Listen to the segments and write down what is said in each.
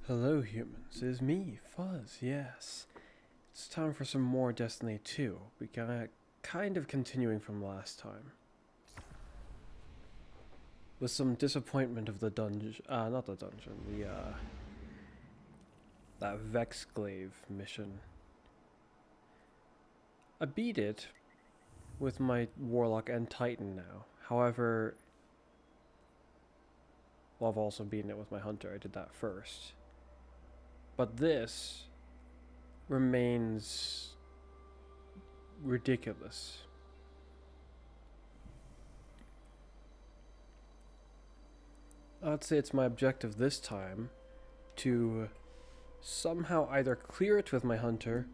Hello humans, it is me, Fuzz, yes. It's time for some more Destiny 2. We got kind of continuing from last time. With some disappointment of the dungeon, not the dungeon, that Vexglaive mission. I beat it with my Warlock and Titan now. However, well, I've also beaten it with my Hunter, I did that first. But this remains ridiculous. I'd say it's my objective this time to somehow either clear it with my Hunter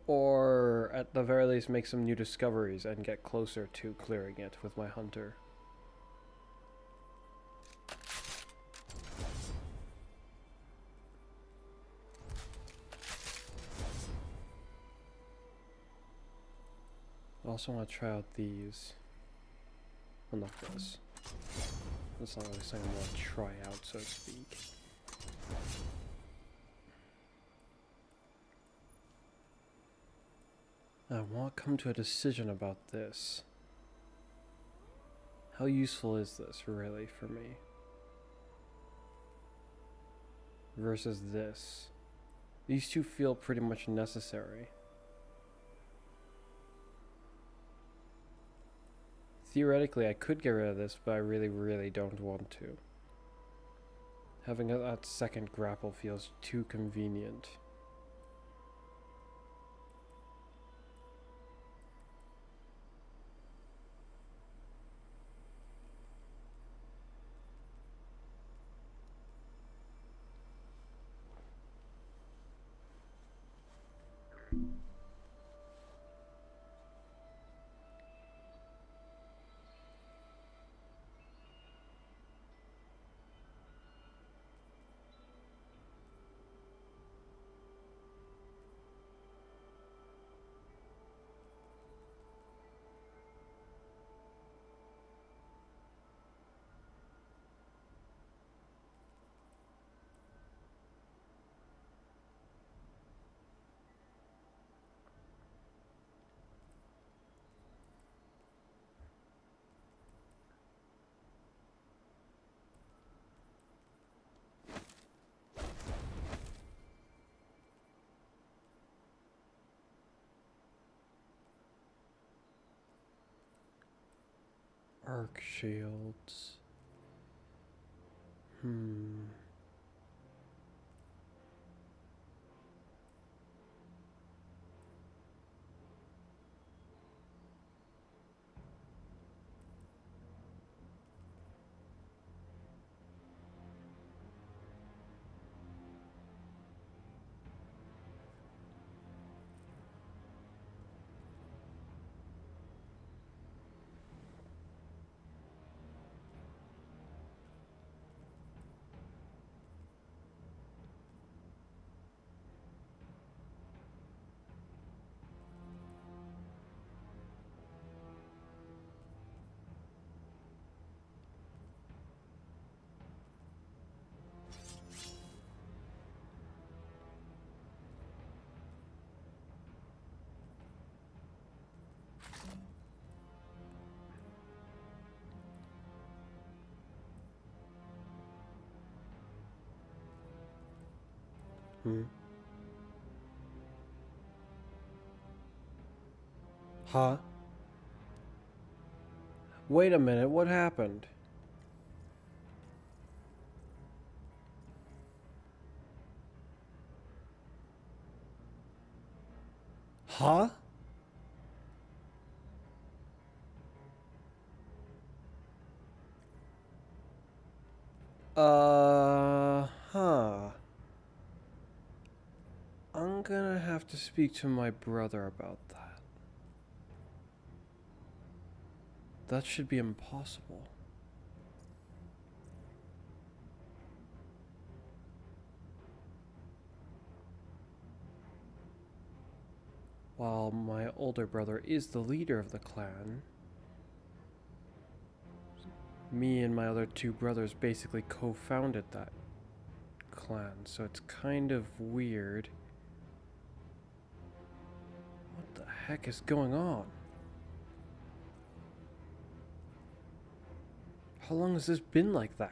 or at the very least make some new discoveries and get closer to clearing it with my Hunter. I also want to try out these. Well, not this. That's not really something I want to try out, so to speak. I want to come to a decision about this. How useful is this, really, for me? Versus this. These two feel pretty much necessary. Theoretically, I could get rid of this, but I really, really don't want to. Having that second grapple feels too convenient. Arc shields. Huh? Wait a minute, what happened? Huh? Huh. I'm gonna have to speak to my brother about that. That should be impossible. While my older brother is the leader of the clan, me and my other two brothers basically co-founded that clan, so it's kind of weird. What the heck is going on? How long has this been like that?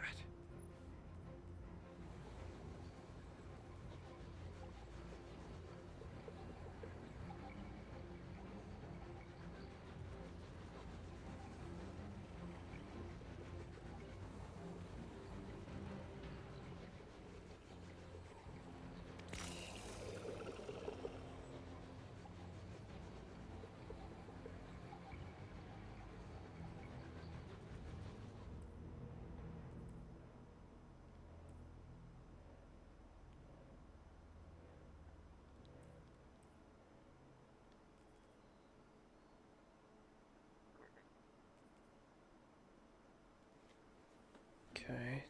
Okay.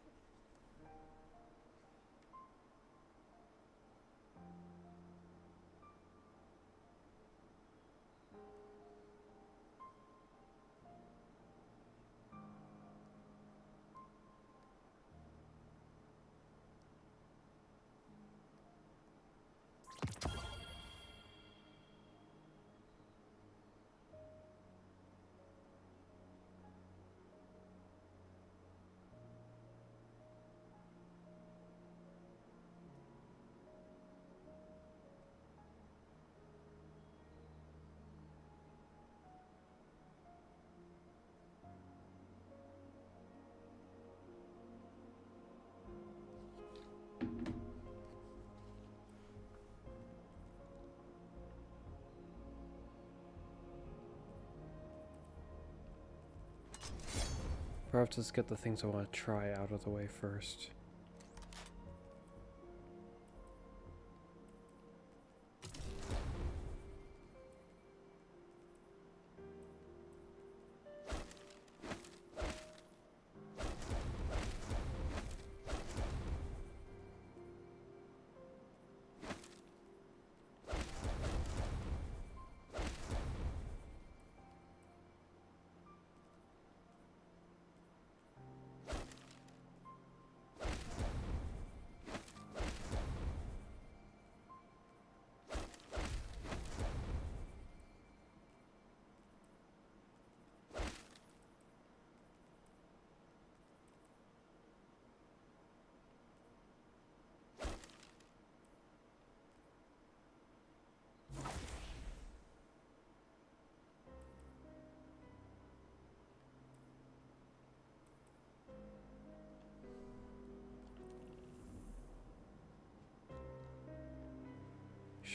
Perhaps let's get the things I want to try out of the way first.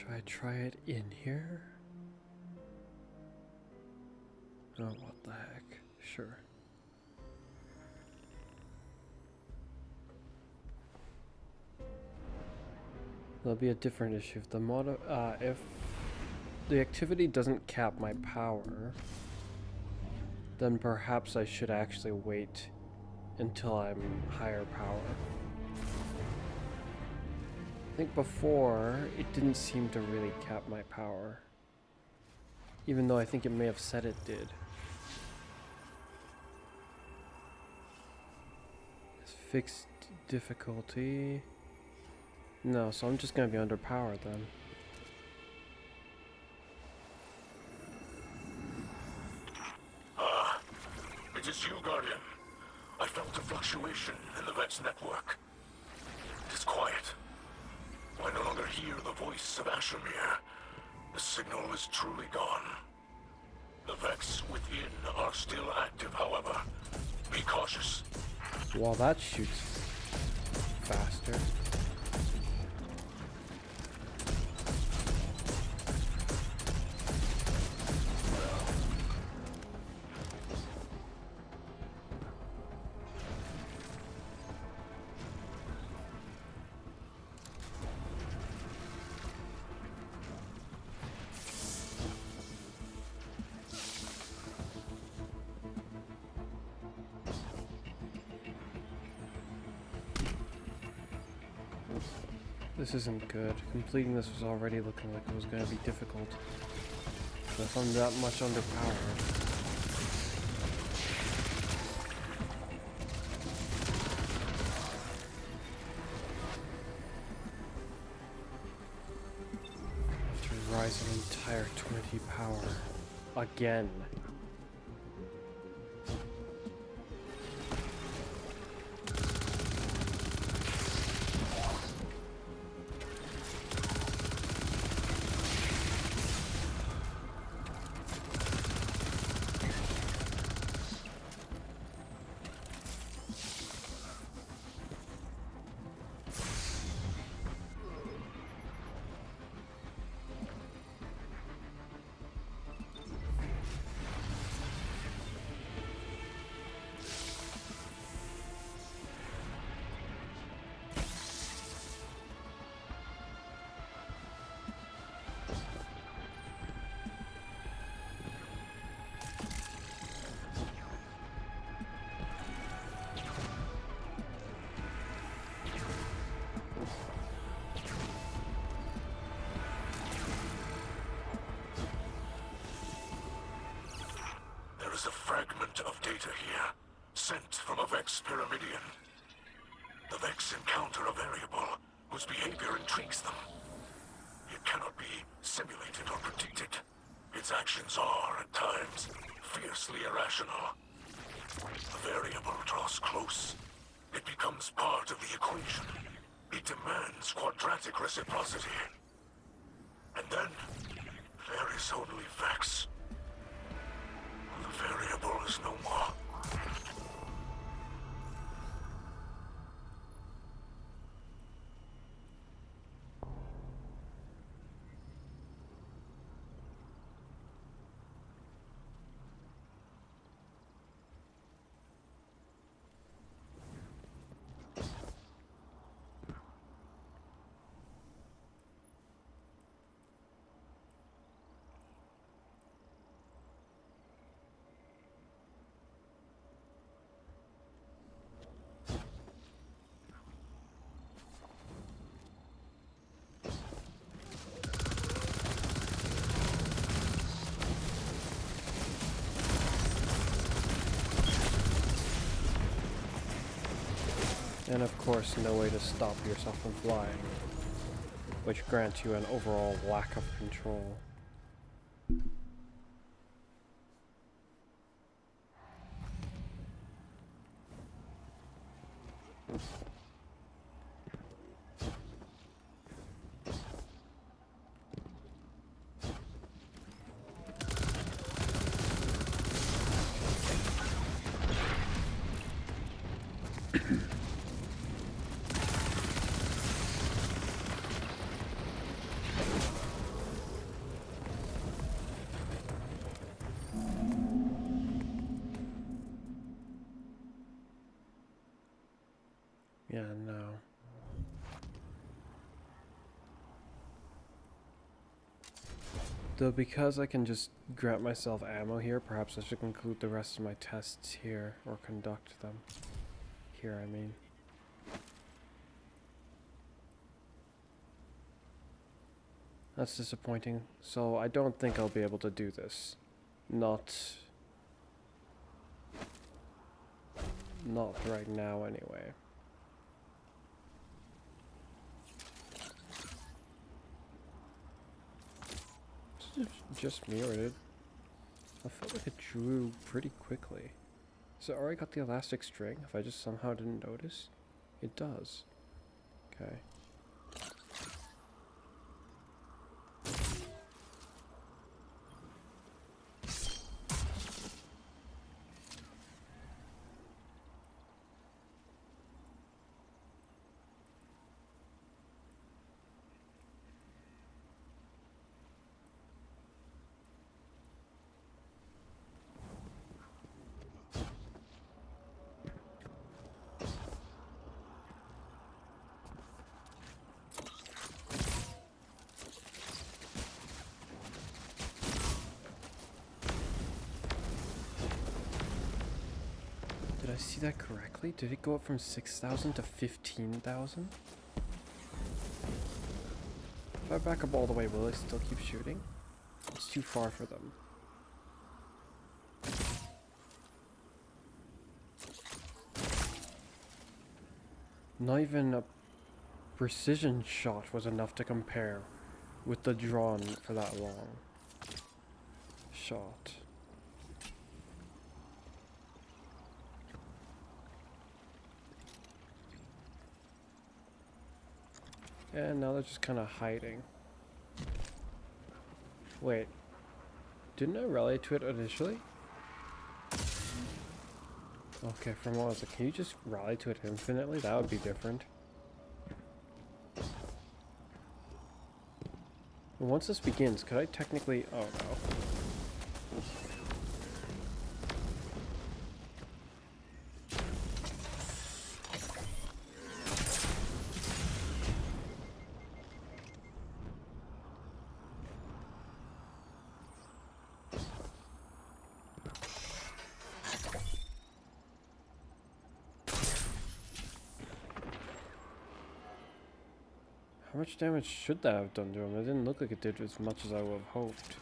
Should I try it in here? Oh, what the heck? Sure. There'll be a different issue if if the activity doesn't cap my power, then perhaps I should actually wait until I'm higher power. I think before, it didn't seem to really cap my power. Even though I think it may have said it did. It's fixed difficulty. No, so I'm just gonna be underpowered then. It is you, Guardian. I felt a fluctuation in the Vet's network. It is quiet. I no longer hear the voice of Ashermere. The signal is truly gone. The Vets within are still active, however. Be cautious. Well, that shoots faster. This isn't good. Completing this was already looking like it was going to be difficult. But if I'm that much underpowered... rise an entire 20 power. Again. There is a fragment of data here, sent from a Vex Pyramidion. The Vex encounter a variable whose behavior intrigues them. It cannot be simulated or predicted. Its actions are, at times, fiercely irrational. The variable draws close. It becomes part of the equation. It demands quadratic reciprocity. And then, there is only Vex. The variable is no more. And of course, no way to stop yourself from flying, which grants you an overall lack of control. Yeah, no. Though because I can just grant myself ammo here, perhaps I should conclude the rest of my tests here, or conduct them. Here, I mean. That's disappointing. So I don't think I'll be able to do this. Not right now, anyway. Just me, or did I felt like it drew pretty quickly. So I already got the elastic string if I just somehow didn't notice? It does. Okay. Did I see that correctly? Did it go up from 6,000 to 15,000? If I back up all the way, will they still keep shooting? It's too far for them. Not even a precision shot was enough to compare with the drawn for that long shot. And now they're just kind of hiding. Wait, didn't I rally to it initially? Okay, from what I was like, can you just rally to it infinitely? That would be different. Once this begins, could I technically... Oh no. How much damage should that have done to him? It didn't look like it did as much as I would have hoped.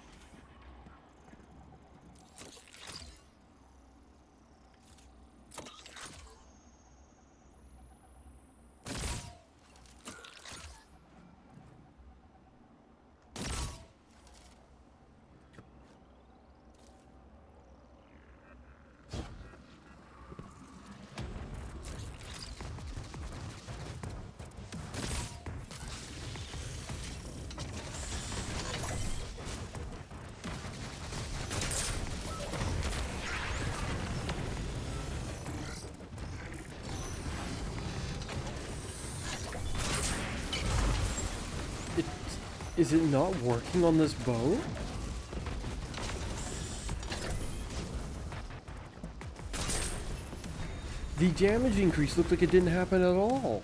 Is it not working on this bow? The damage increase looked like it didn't happen at all.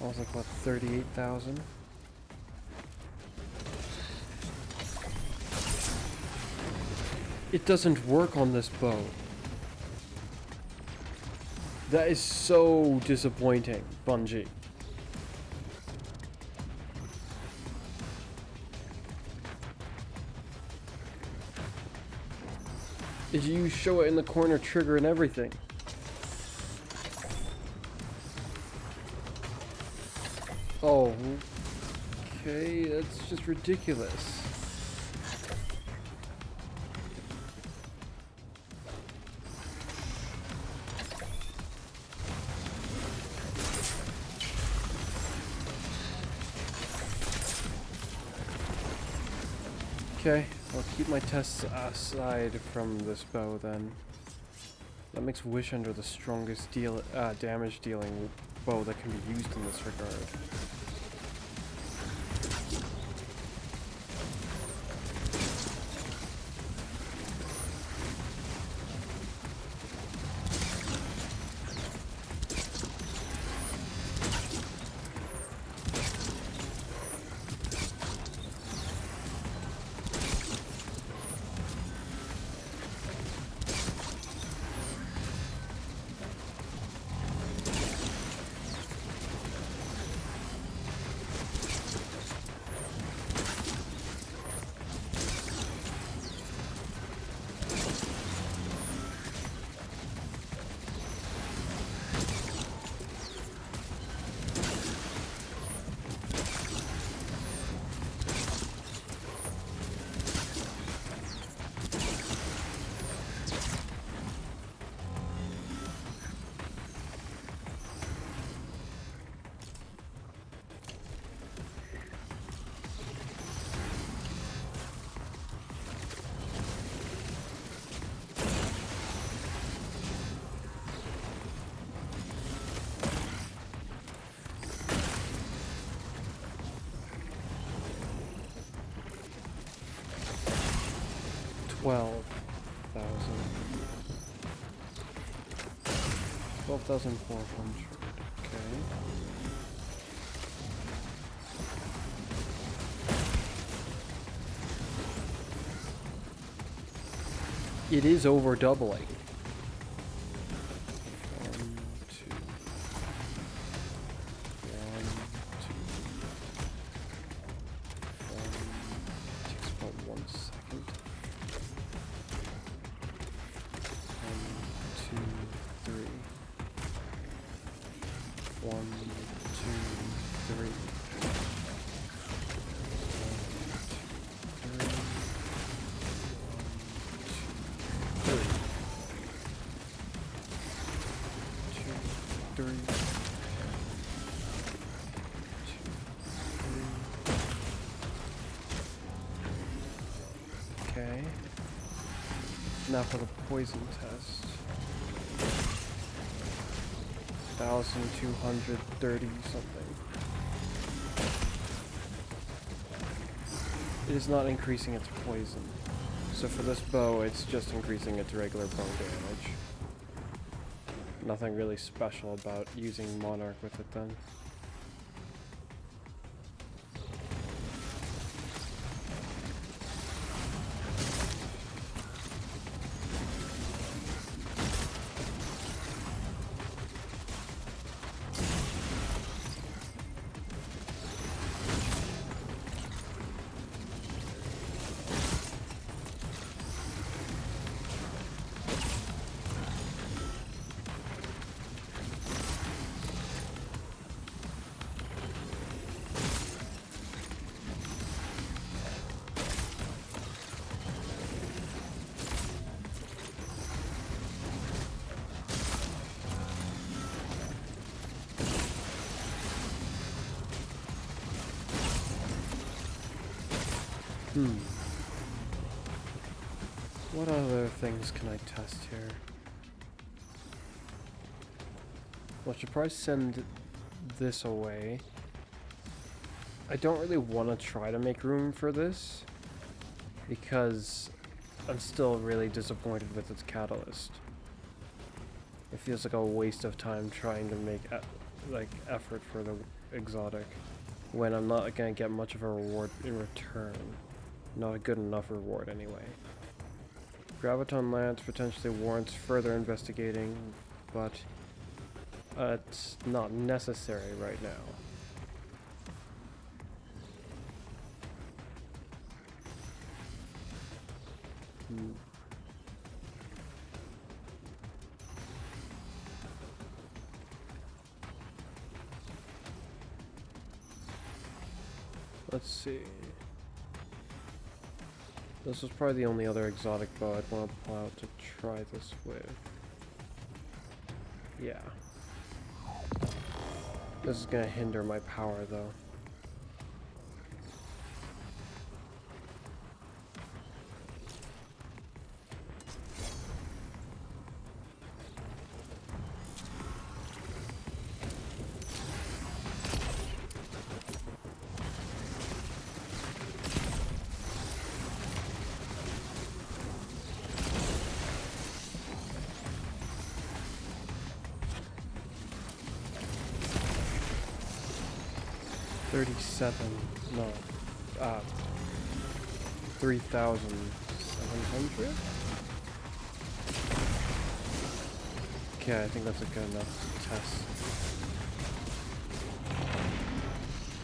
I was like, what, 38,000? It doesn't work on this bow. That is so disappointing, Bungie. You show it in the corner trigger and everything. Oh, okay, that's just ridiculous. Okay, I'll keep my tests aside from this bow then. That makes Wish Under the strongest damage dealing bow that can be used in this regard. 12,000. 12,400. Okay. It is over doubling. 1, 2. 1, 2. 1. Takes about 1 second. 1, 2, 3. 1, 2, 3. 3. Okay. Now for the poison test. 1,230 something. It is not increasing its poison. So for this bow, it's just increasing its regular bow damage. Nothing really special about using Monarch with it then. What other things can I test here? Well, I should probably send this away. I don't really want to try to make room for this because I'm still really disappointed with its catalyst. It feels like a waste of time trying to make effort for the exotic when I'm not going to get much of a reward in return. Not a good enough reward anyway. Graviton Lance potentially warrants further investigating, but it's not necessary right now. Let's see. This is probably the only other exotic bow I'd want to pull out to try this with. Yeah. This is gonna hinder my power though. No, 3,700? Okay, I think that's a good enough test.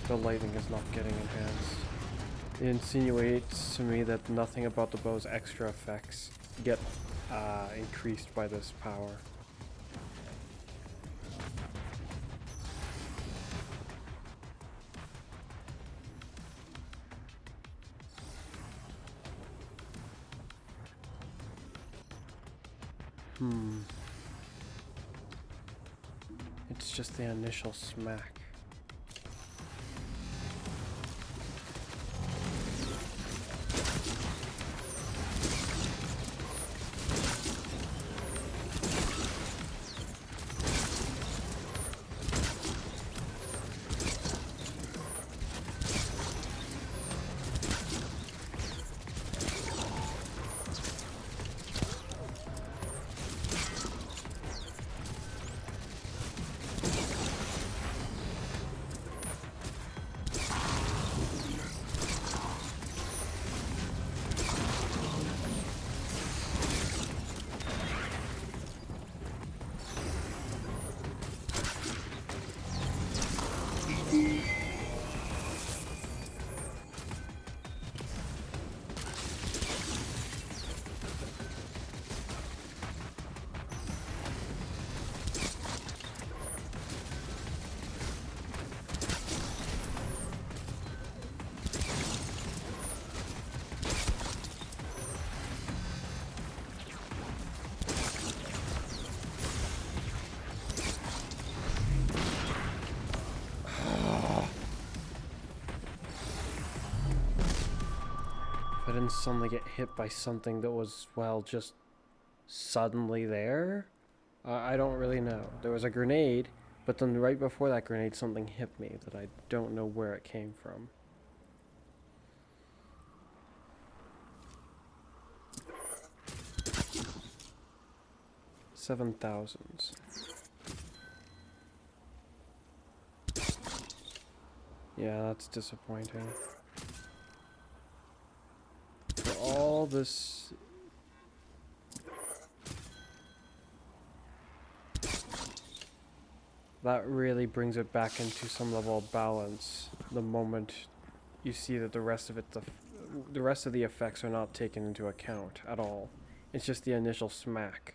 The lighting is not getting enhanced. It insinuates to me that nothing about the bow's extra effects get increased by this power. It's just the initial smack. didn't suddenly get hit by something that was, well, just suddenly there. I don't really know. There was a grenade, but then right before that grenade, something hit me that I don't know where it came from. $7,000. Yeah, that's disappointing. For all this... That really brings it back into some level of balance the moment you see that the rest of it, the rest of the effects are not taken into account at all. It's just the initial smack.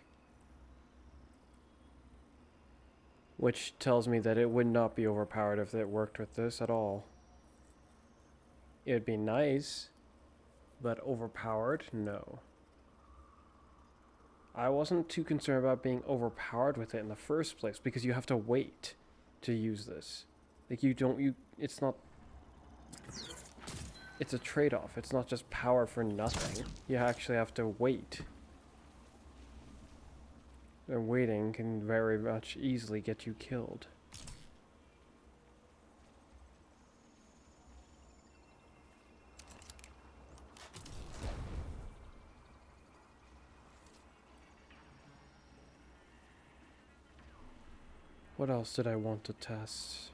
Which tells me that it would not be overpowered if it worked with this at all. It would be nice, but overpowered? No. I wasn't too concerned about being overpowered with it in the first place because you have to wait to use this. Like it's not... It's a trade-off. It's not just power for nothing. You actually have to wait. And waiting can very much easily get you killed. What else did I want to test?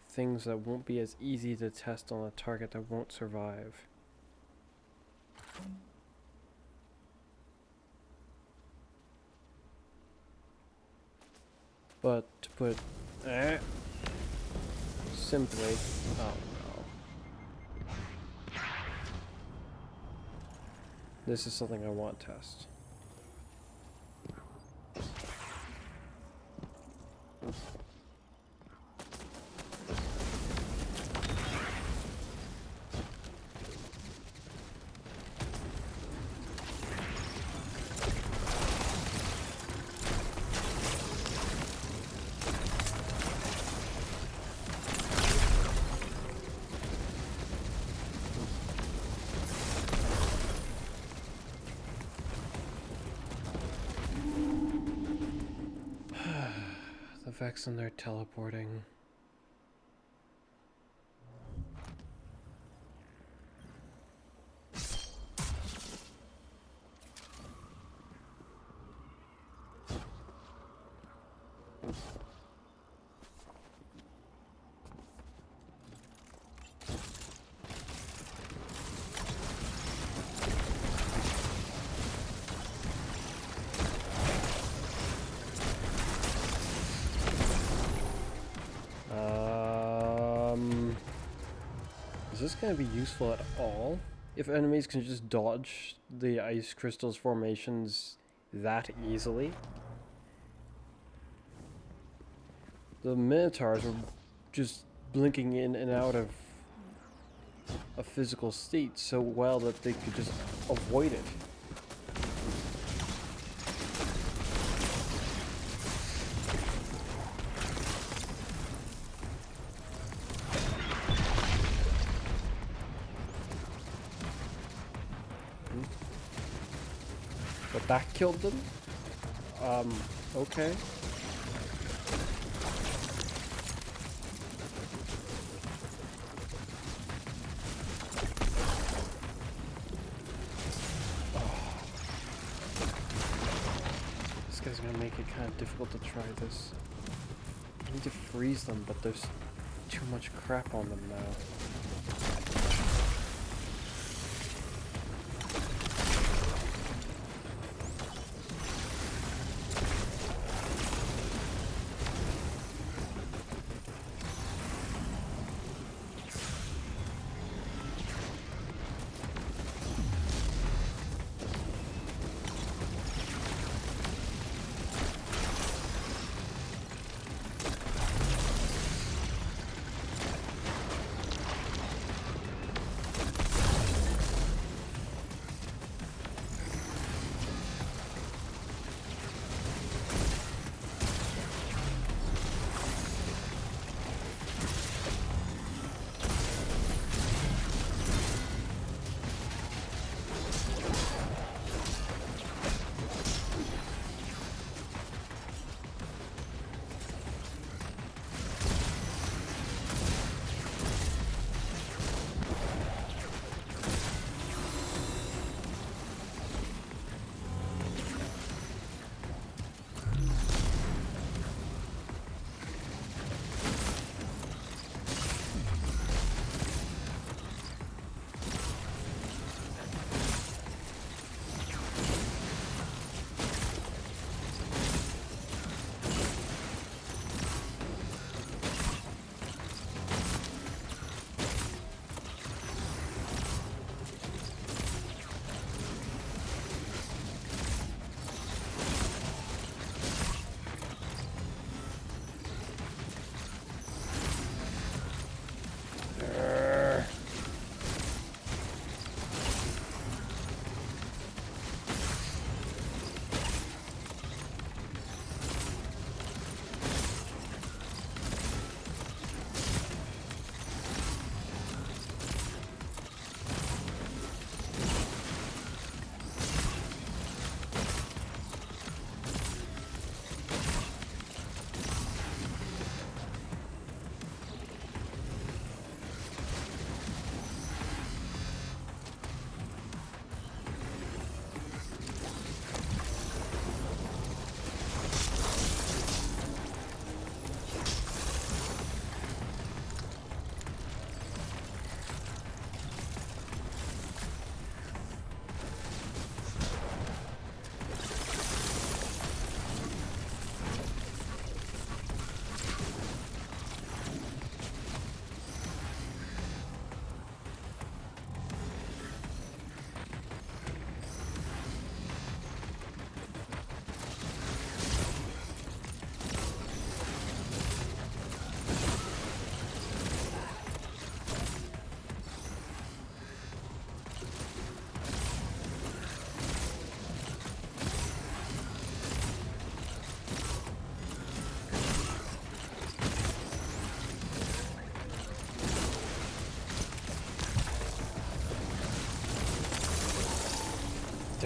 Things that won't be as easy to test on a target that won't survive. But to put simply, oh no. This is something I want to test. The Vex and their teleporting. Is this going to be useful at all? If enemies can just dodge the ice crystals formations that easily? The Minotaurs are just blinking in and out of a physical state so well that they could just avoid it. But that killed them? Okay. This guy's gonna make it kind of difficult to try this. I need to freeze them, but there's too much crap on them now.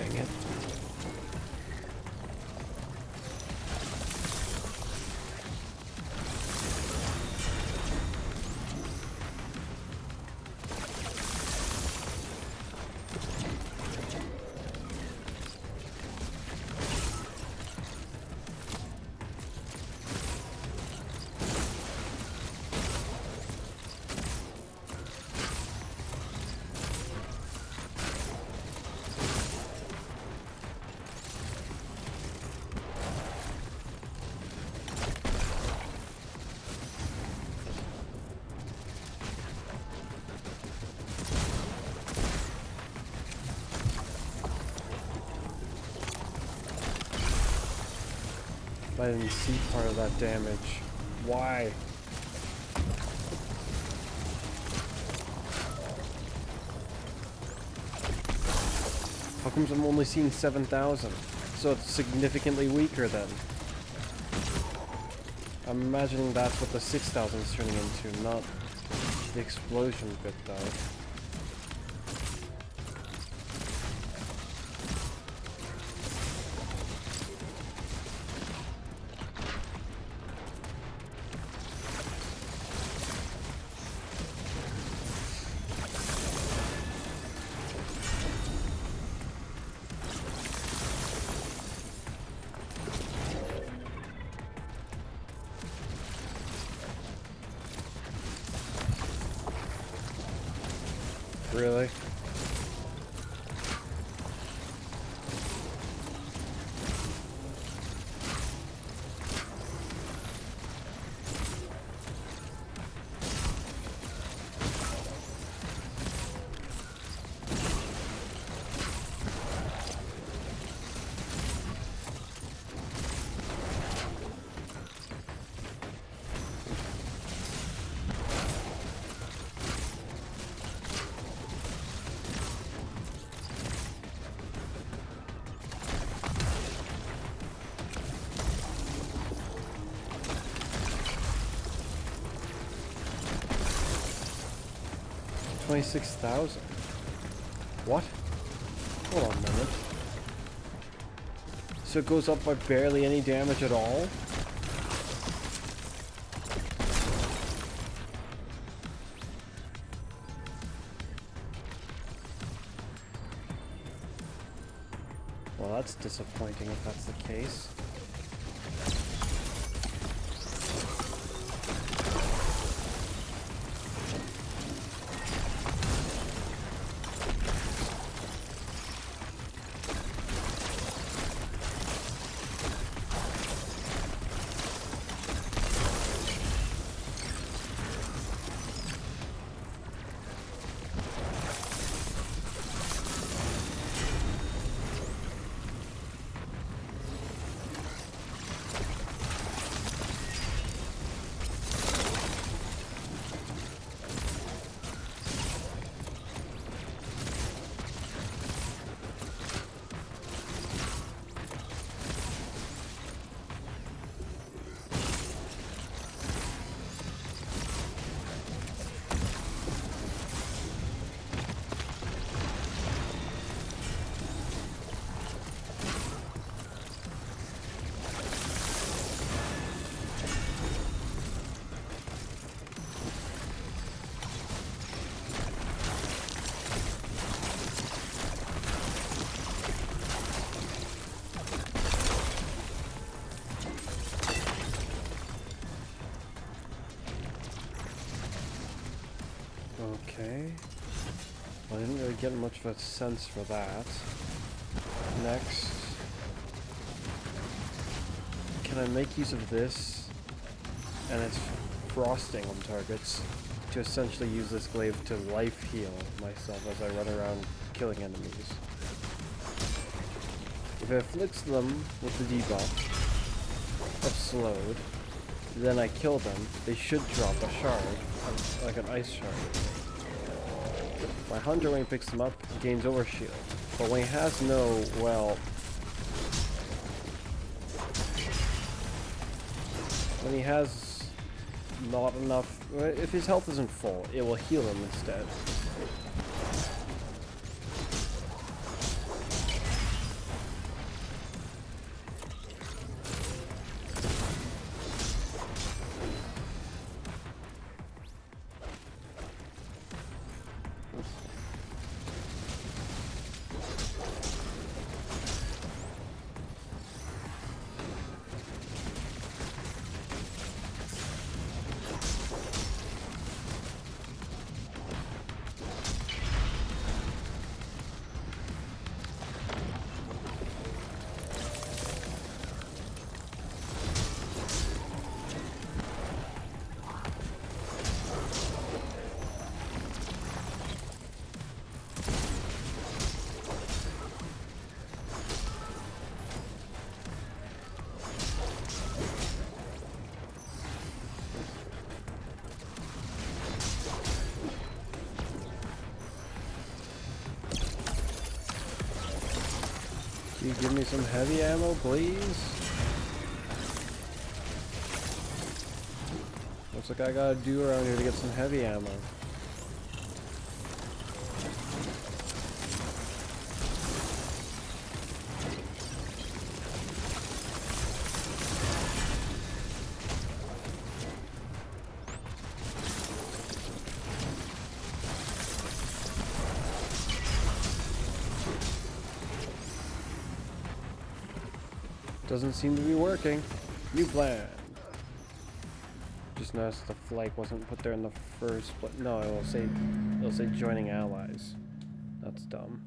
dang it. I didn't see part of that damage. Why? How comes I'm only seeing 7,000? So it's significantly weaker then. I'm imagining that's what the 6,000 is turning into, not the explosion bit though. Really? $26,000. What? Hold on a minute. So it goes up by barely any damage at all? Well, that's disappointing if that's the case. Okay. Well, I didn't really get much of a sense for that. Next. Can I make use of this and its frosting on targets to essentially use this glaive to life heal myself as I run around killing enemies? If it afflicts them with the debuff of slowed, then I kill them, they should drop a shard, like an ice shard. My hunter, when he picks them up, gains overshield. But when he has no, well... when he has not enough... if his health isn't full, it will heal him instead. You give me some heavy ammo, please? What's like I gotta do around here to get some heavy ammo? Doesn't seem to be working. New plan. Just noticed the flag wasn't put there in the first place. No, it'll say joining allies. That's dumb.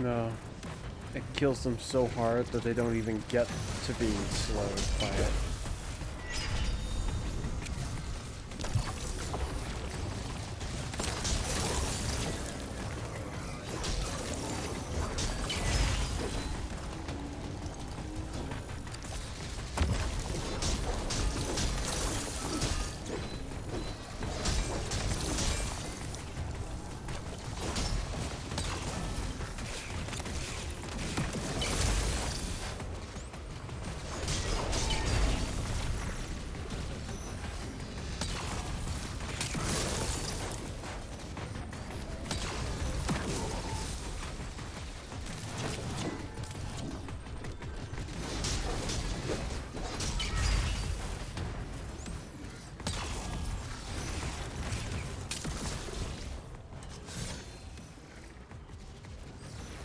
No. It kills them so hard that they don't even get to be slowed by it.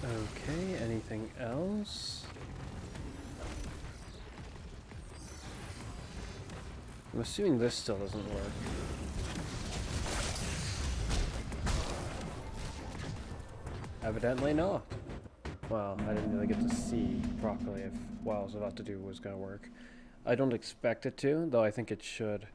Okay, anything else? I'm assuming this still doesn't work. Evidently not. Well, I didn't really get to see properly if what I was about to do was going to work. I don't expect it to, though I think it should.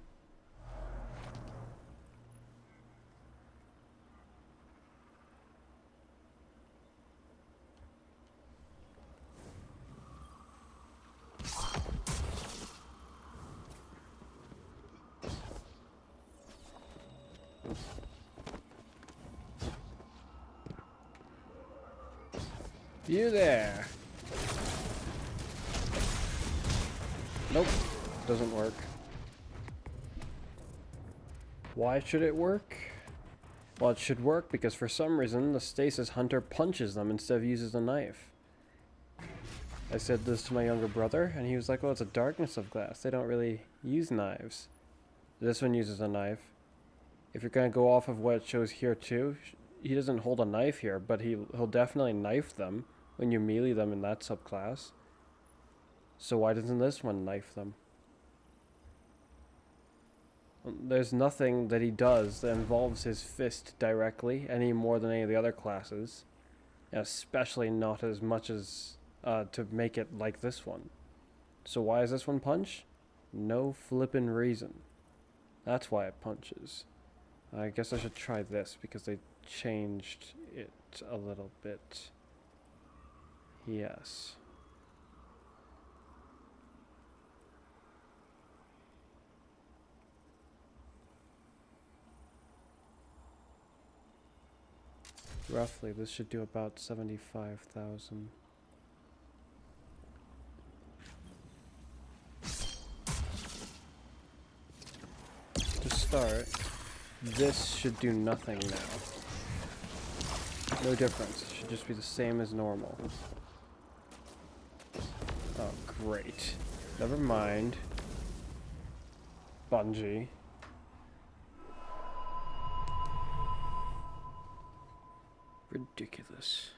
You there. Nope, doesn't work. Why should it work? Well, it should work because for some reason the stasis hunter punches them instead of uses a knife. I said this to my younger brother and he was like, well, it's a darkness of glass. They don't really use knives. This one uses a knife. If you're going to go off of what it shows here too, he doesn't hold a knife here, but he'll definitely knife them when you melee them in that subclass. So why doesn't this one knife them? There's nothing that he does that involves his fist directly any more than any of the other classes. And especially not as much as to make it like this one. So why is this one punch? No flippin' reason. That's why it punches. I guess I should try this because they changed it a little bit. Yes. Roughly, this should do about 75,000. start, this should do nothing now. No difference. It should just be the same as normal. Oh, great. Never mind. Bungie. Ridiculous.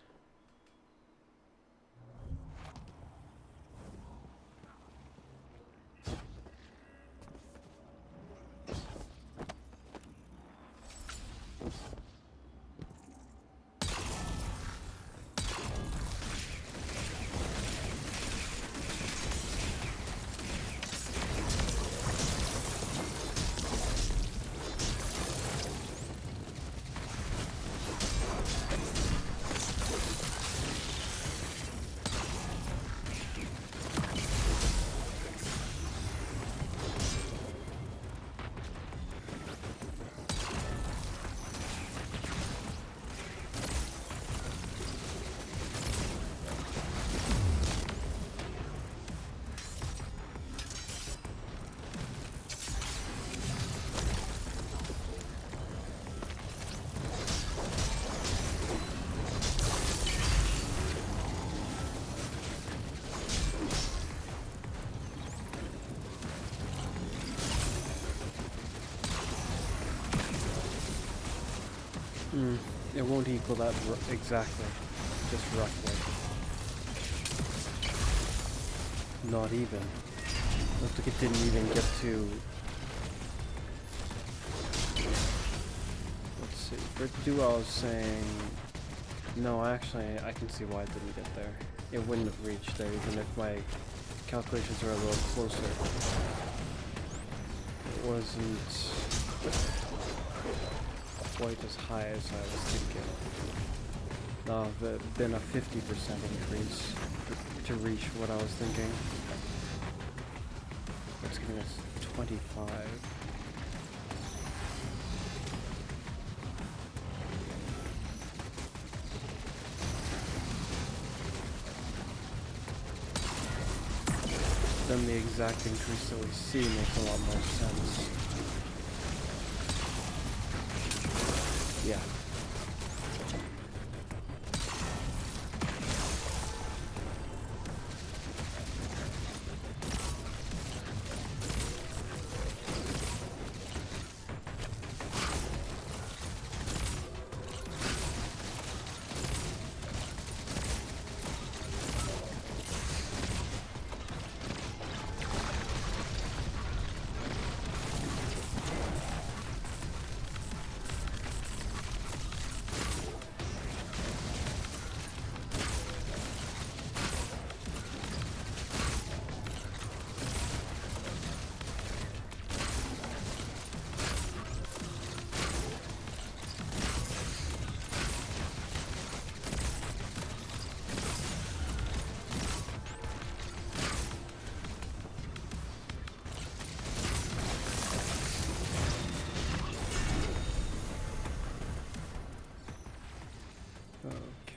It won't equal that exactly, just roughly. Not even. Looks like it didn't even get to... Let's see, for it to do what I was saying... No, actually, I can see why it didn't get there. It wouldn't have reached there even if my calculations were a little closer. It wasn't quite as high as I was thinking. No, been a 50% increase to reach what I was thinking. It's giving us 25. Then the exact increase that we see makes a lot more sense. Yeah.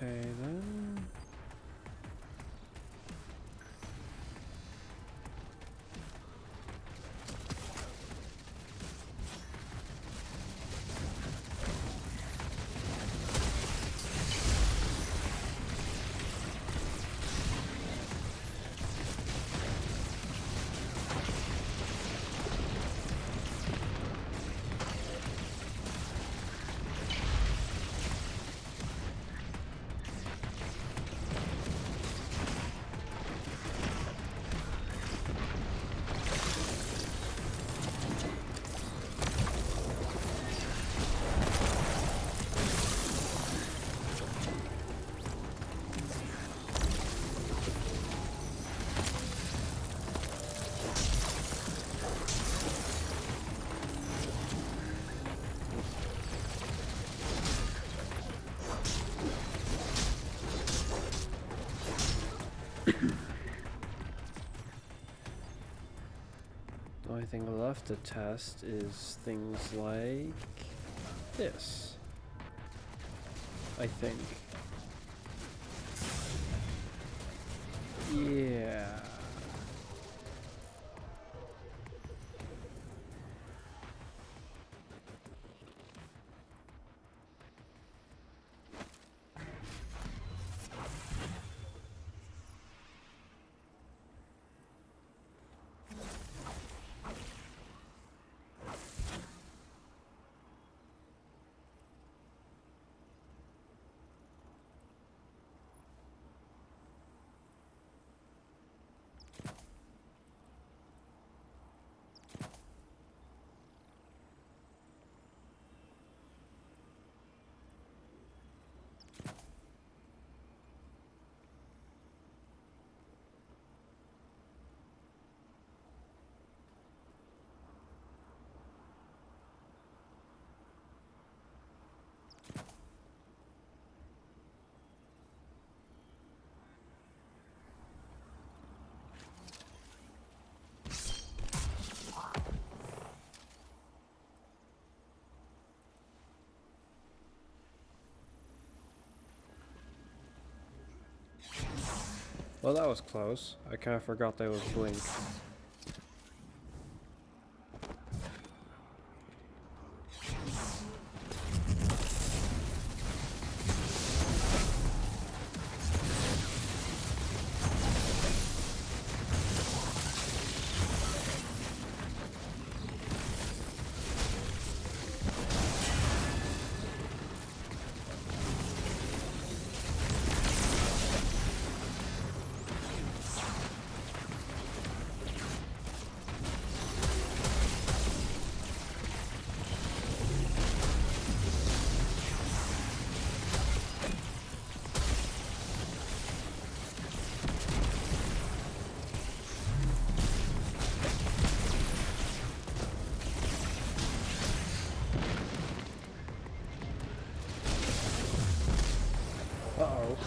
Okay then. The only thing left to test is things like this, I think. Yeah. Well, that was close. I kind of forgot they was blink. Uh-oh.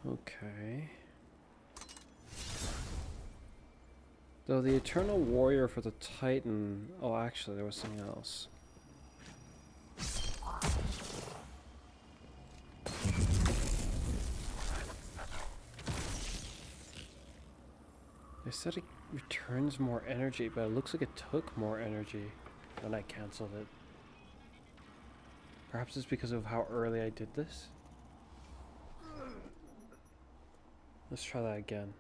Okay. Though the Eternal Warrior for the Titan... Oh, actually, there was something else. They said it returns more energy, but it looks like it took more energy when I cancelled it. Perhaps it's because of how early I did this? Let's try that again.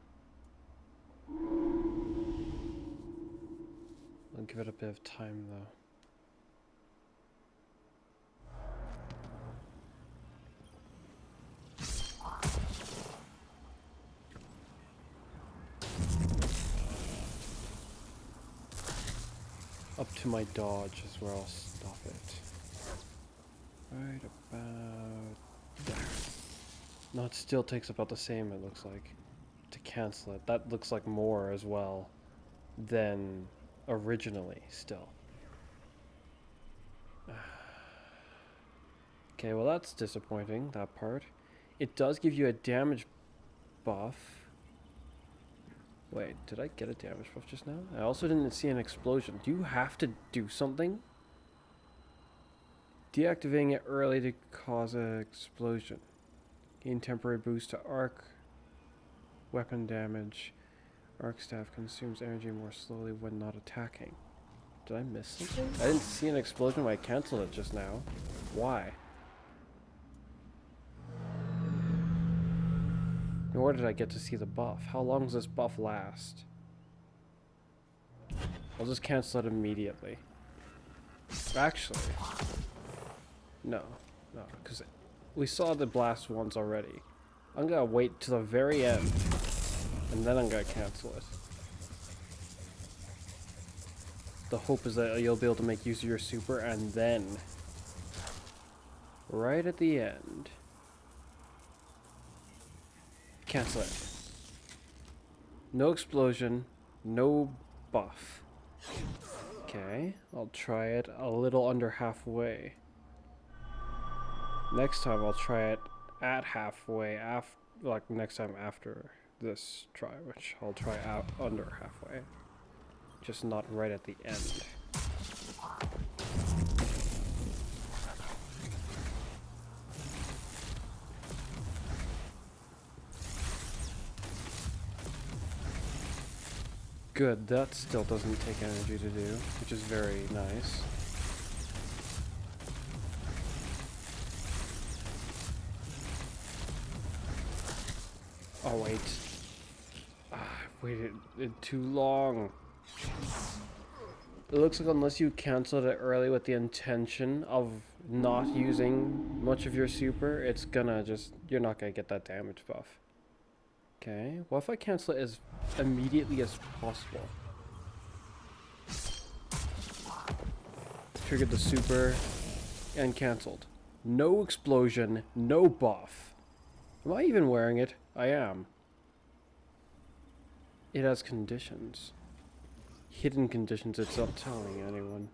I'll give it a bit of time though. Up to my dodge is where I'll stop it. Right about there. No, it still takes about the same, it looks like, to cancel it. That looks like more as well than originally, still. Okay, well that's disappointing, that part. It does give you a damage buff. Wait, did I get a damage buff just now? I also didn't see an explosion. Do you have to do something? Deactivating it early to cause an explosion. Gain temporary boost to arc. Weapon damage. Arc staff consumes energy more slowly when not attacking. Did I miss something? I didn't see an explosion when I canceled it just now. Why? Nor did I get to see the buff. How long does this buff last? I'll just cancel it immediately. Actually, no, because we saw the blast once already. I'm gonna wait to the very end, and then I'm gonna cancel it. The hope is that you'll be able to make use of your super, and then, right at the end, cancel it. No explosion, no buff. Okay, I'll try it a little under halfway. Next time I'll try it at halfway, like next time after this try, which I'll try out under halfway. Just not right at the end. Good, that still doesn't take energy to do, which is very nice. Oh wait. I waited too long. It looks like unless you canceled it early with the intention of not using much of your super, it's gonna just, you're not gonna get that damage buff. Okay, what if I cancel it as immediately as possible? triggered the super, and cancelled. No explosion, no buff. Am I even wearing it? I am. It has conditions. Hidden conditions it's not telling anyone.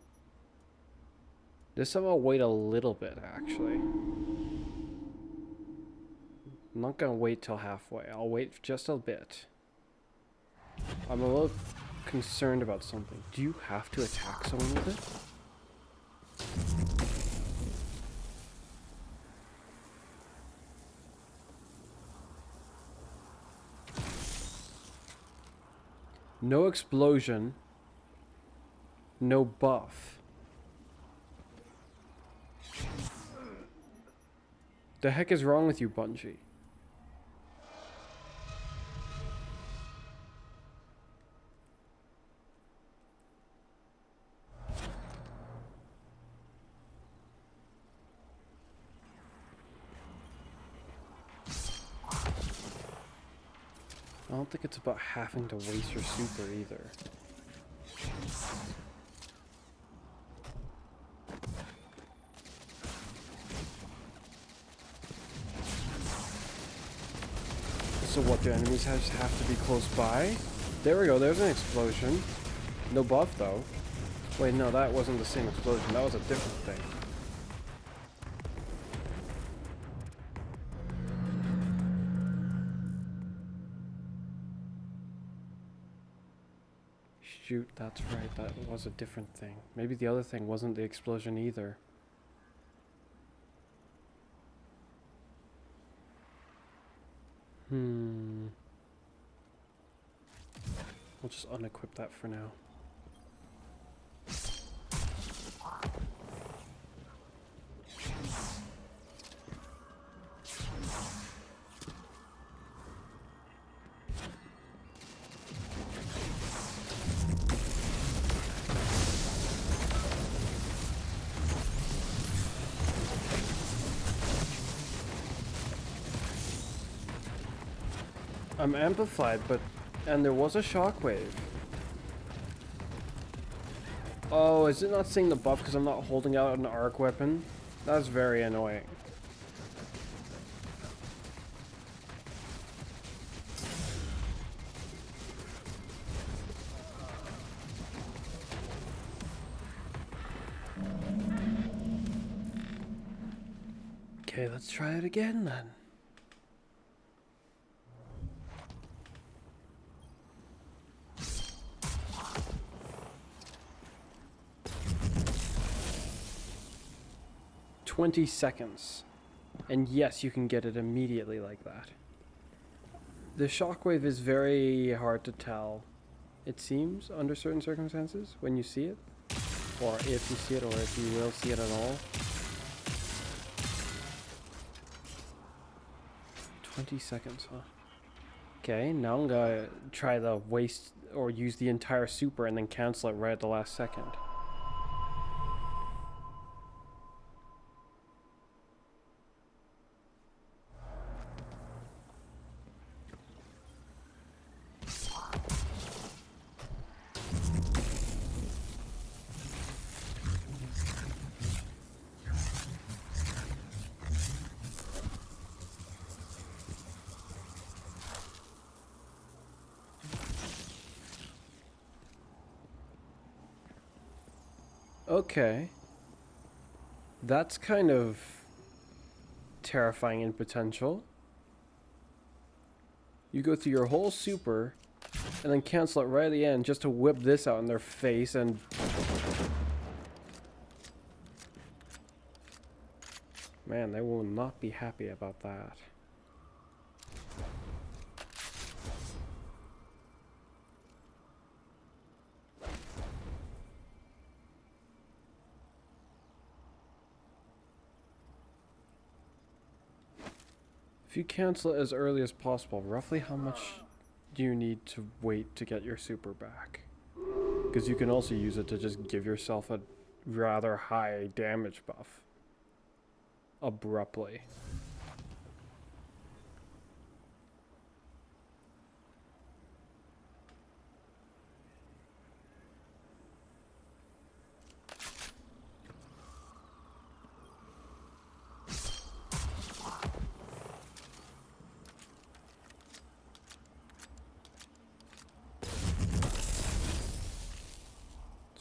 This time I'll wait a little bit, actually. I'm not gonna wait till halfway. I'll wait just a bit. I'm a little concerned about something. Do you have to attack someone with it? No explosion. No buff. The heck is wrong with you, Bungie? I don't think it's about having to waste your super either. So what, do enemies have to be close by? There we go, there's an explosion. No buff though. Wait, no, that wasn't the same explosion, that was a different thing. Shoot, that's right, that was a different thing. Maybe the other thing wasn't the explosion either. We'll just unequip that for now. I'm amplified, and there was a shockwave. Oh, is it not seeing the buff because I'm not holding out an arc weapon? That's very annoying. Okay, let's try it again then. "20 seconds. And yes, you can get it immediately like that. The shockwave is very hard to tell, it seems, under certain circumstances, when you see it. Or if you see it, or if you will see it at all. 20 seconds, huh? Okay, now I'm gonna try the waste, or use the entire super and then cancel it right at the last second. Okay. That's kind of terrifying in potential. You go through your whole super and then cancel it right at the end just to whip this out in their face and... Man, they will not be happy about that. If you cancel it as early as possible, roughly how much do you need to wait to get your super back? Because you can also use it to just give yourself a rather high damage buff. Abruptly.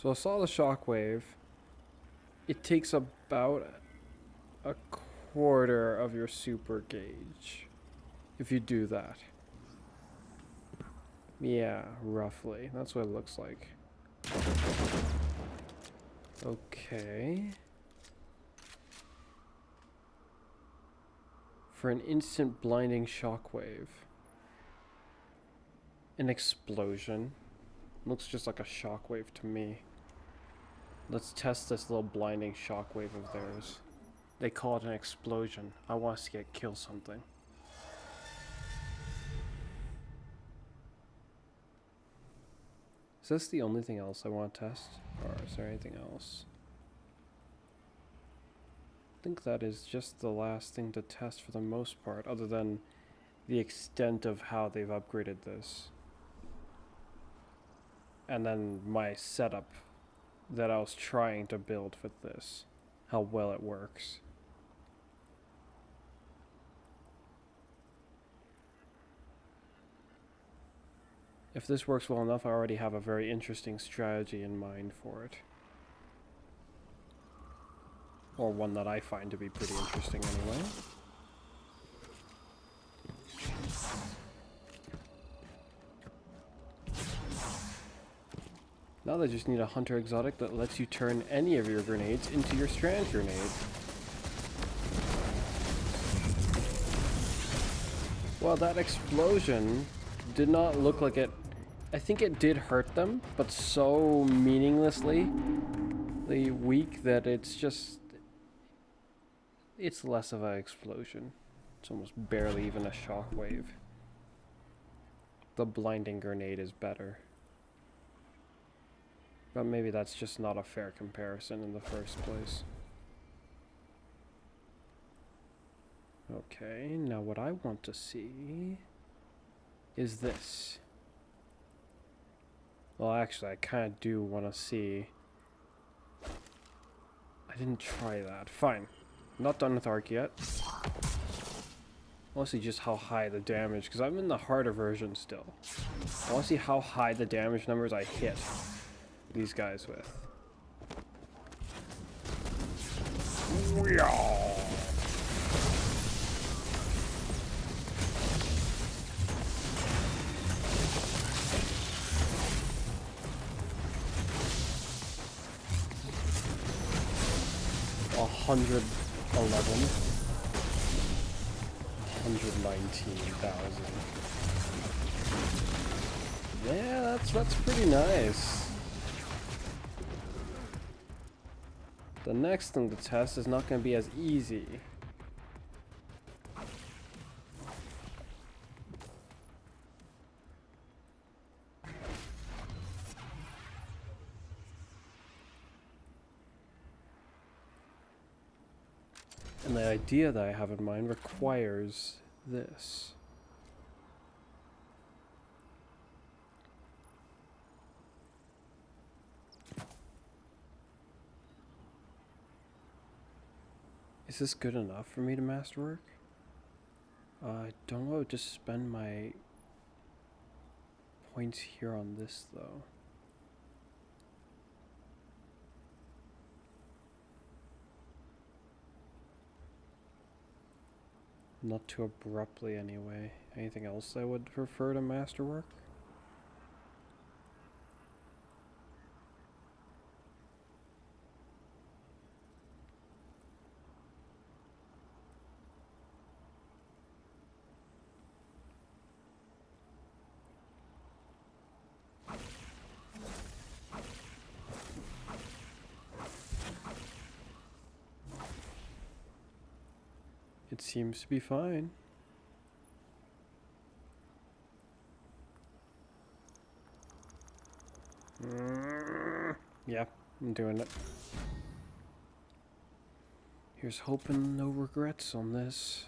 So I saw the shockwave. It takes about a quarter of your super gauge if you do that. Yeah, roughly. That's what it looks like. Okay. For an instant blinding shockwave. An explosion. Looks just like a shockwave to me. Let's test this little blinding shockwave of theirs. They call it an explosion. I want to see it kill something. Is this the only thing else I want to test? Or is there anything else? I think that is just the last thing to test for the most part, other than the extent of how they've upgraded this. And then my setup that I was trying to build with this. How well it works. If this works well enough, I already have a very interesting strategy in mind for it. Or one that I find to be pretty interesting anyway. Now they just need a hunter exotic that lets you turn any of your grenades into your strand grenade. Well, that explosion did not look like it... I think it did hurt them, but so meaninglessly weak that it's just... It's less of an explosion. It's almost barely even a shockwave. The blinding grenade is better. But maybe that's just not a fair comparison in the first place. Okay, now what I want to see is this. Well, actually, I kind of do want to see... I didn't try that. Fine. Not done with Arc yet. I want to see just how high the damage, because I'm in the harder version still. I want to see how high the damage numbers I hit these guys with. $111. 119,000. Yeah, that's pretty nice. The next thing to test is not going to be as easy. And the idea that I have in mind requires this. Is this good enough for me to masterwork? I don't know, just spend my points here on this though. Not too abruptly anyway. Anything else I would prefer to masterwork? It seems to be fine. Yeah, I'm doing it. Here's hoping no regrets on this.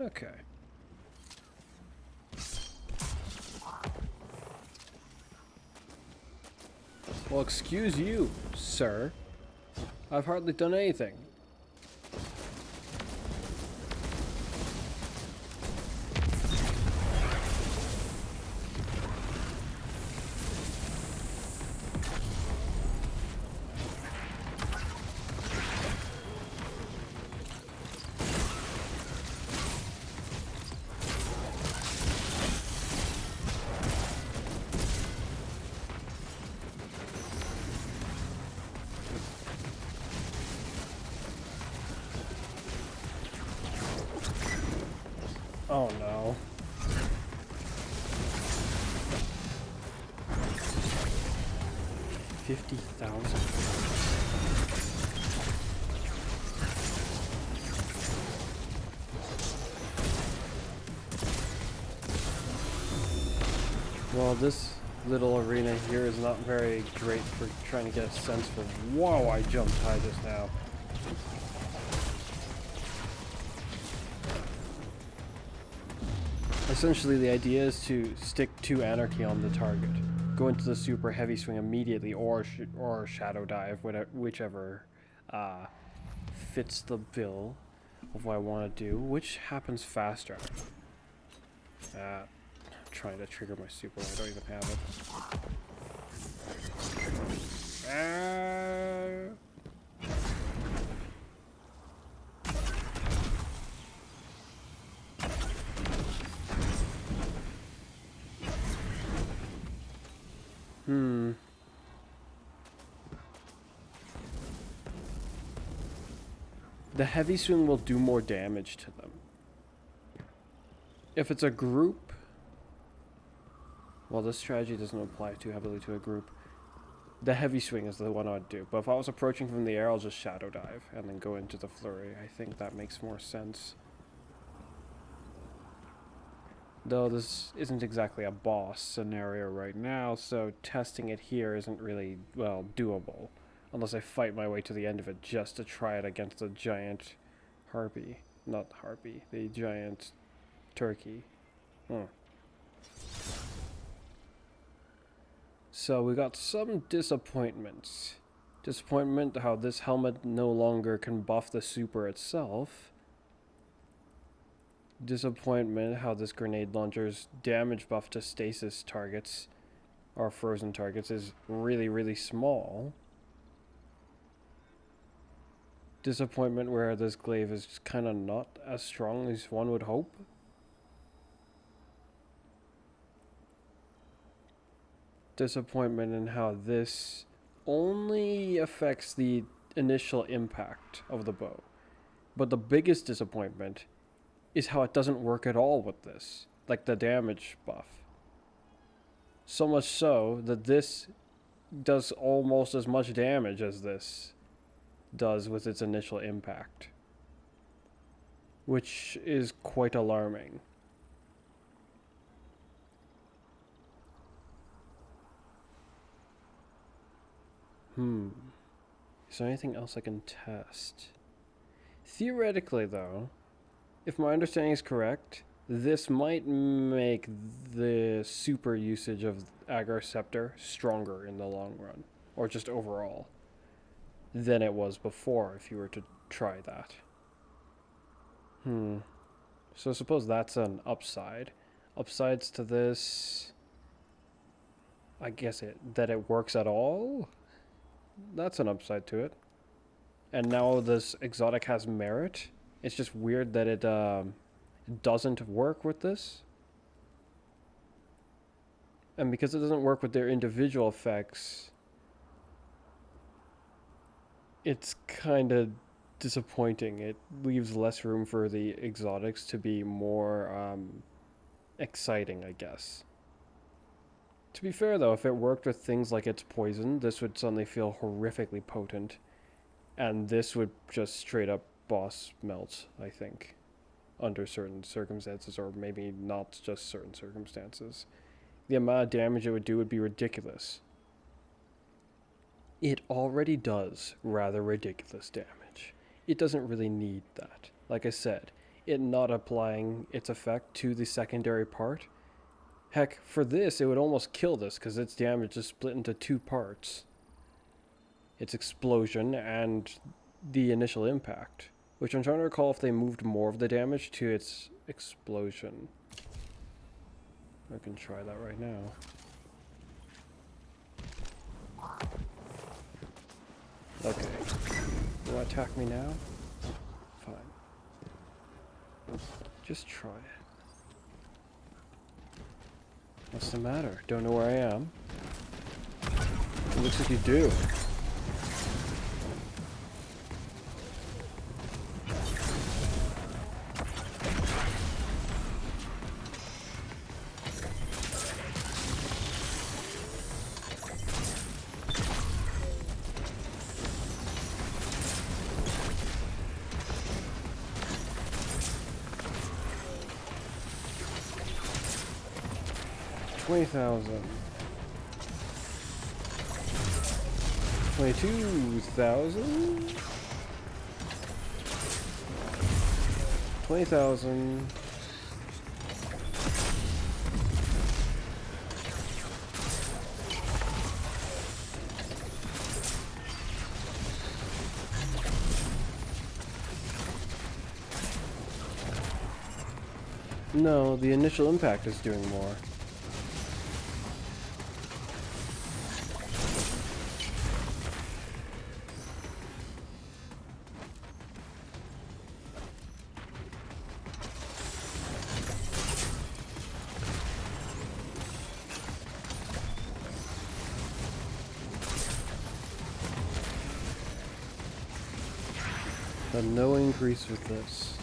Okay. Well, excuse you, sir. I've hardly done anything. Oh no. $50,000. Well, this little arena here is not very great for trying to get a sense for. Whoa, I jumped high just now. Essentially, the idea is to stick 2 anarchy on the target, go into the super heavy swing immediately, or shadow dive, whichever fits the bill of what I want to do. Which happens faster? I'm trying to trigger my super. I don't even have it. The heavy swing will do more damage to them. If it's a group, well, this strategy doesn't apply too heavily to a group. The heavy swing is the one I'd do. But if I was approaching from the air, I'll just shadow dive and then go into the flurry. I think that makes more sense. Though this isn't exactly a boss scenario right now, so testing it here isn't really, well, doable. Unless I fight my way to the end of it just to try it against the giant harpy. Not harpy, the giant turkey. So we got some disappointments. Disappointment how this helmet no longer can buff the super itself. Disappointment how this grenade launcher's damage buff to stasis targets, or frozen targets, is really, really small. Disappointment where this glaive is kind of not as strong as one would hope. Disappointment in how this only affects the initial impact of the bow. But the biggest disappointment is how it doesn't work at all with this, like the damage buff. So much so that this does almost as much damage as this does with its initial impact, which is quite alarming. Is there anything else I can test? Theoretically, though, if my understanding is correct, this might make the super usage of Agar Scepter stronger in the long run, or just overall, than it was before if you were to try that. So I suppose that's an upside. Upsides to this, I guess that it works at all? That's an upside to it. And now this exotic has merit. It's just weird that it doesn't work with this. And because it doesn't work with their individual effects, it's kind of disappointing. It leaves less room for the exotics to be more exciting, I guess. To be fair, though, if it worked with things like its poison, this would suddenly feel horrifically potent. And this would just straight up boss melt, I think, under certain circumstances, or maybe not just certain circumstances. The amount of damage it would do would be ridiculous. It already does rather ridiculous damage. It doesn't really need that. Like I said, it not applying its effect to the secondary part. Heck, for this, it would almost kill this because its damage is split into 2 parts. its explosion and the initial impact, which I'm trying to recall if they moved more of the damage to its explosion. I can try that right now. Okay. You want to attack me now? Fine. Just try it. What's the matter? Don't know where I am? It looks like you do. $20,000. 22,000. 20,000. No, the initial impact is doing more. But no increase with this.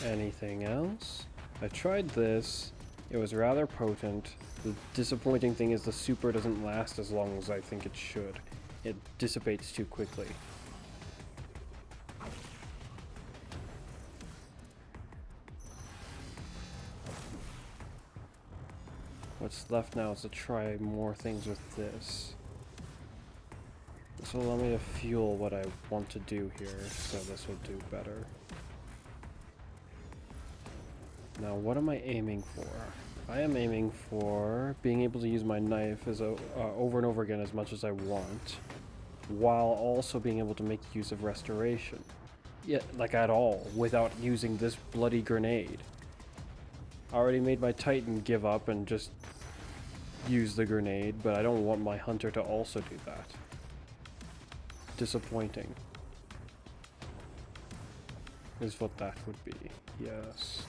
Anything else? I tried this. It was rather potent. The disappointing thing is the super doesn't last as long as I think it should. It dissipates too quickly. What's left now is to try more things with this. This will allow me to fuel what I want to do here, so this will do better. Now, what am I aiming for? I am aiming for being able to use my knife as over and over again as much as I want, while also being able to make use of restoration. Yeah, like at all, without using this bloody grenade. I already made my Titan give up and just use the grenade, but I don't want my Hunter to also do that. Disappointing. Is what that would be. Yes.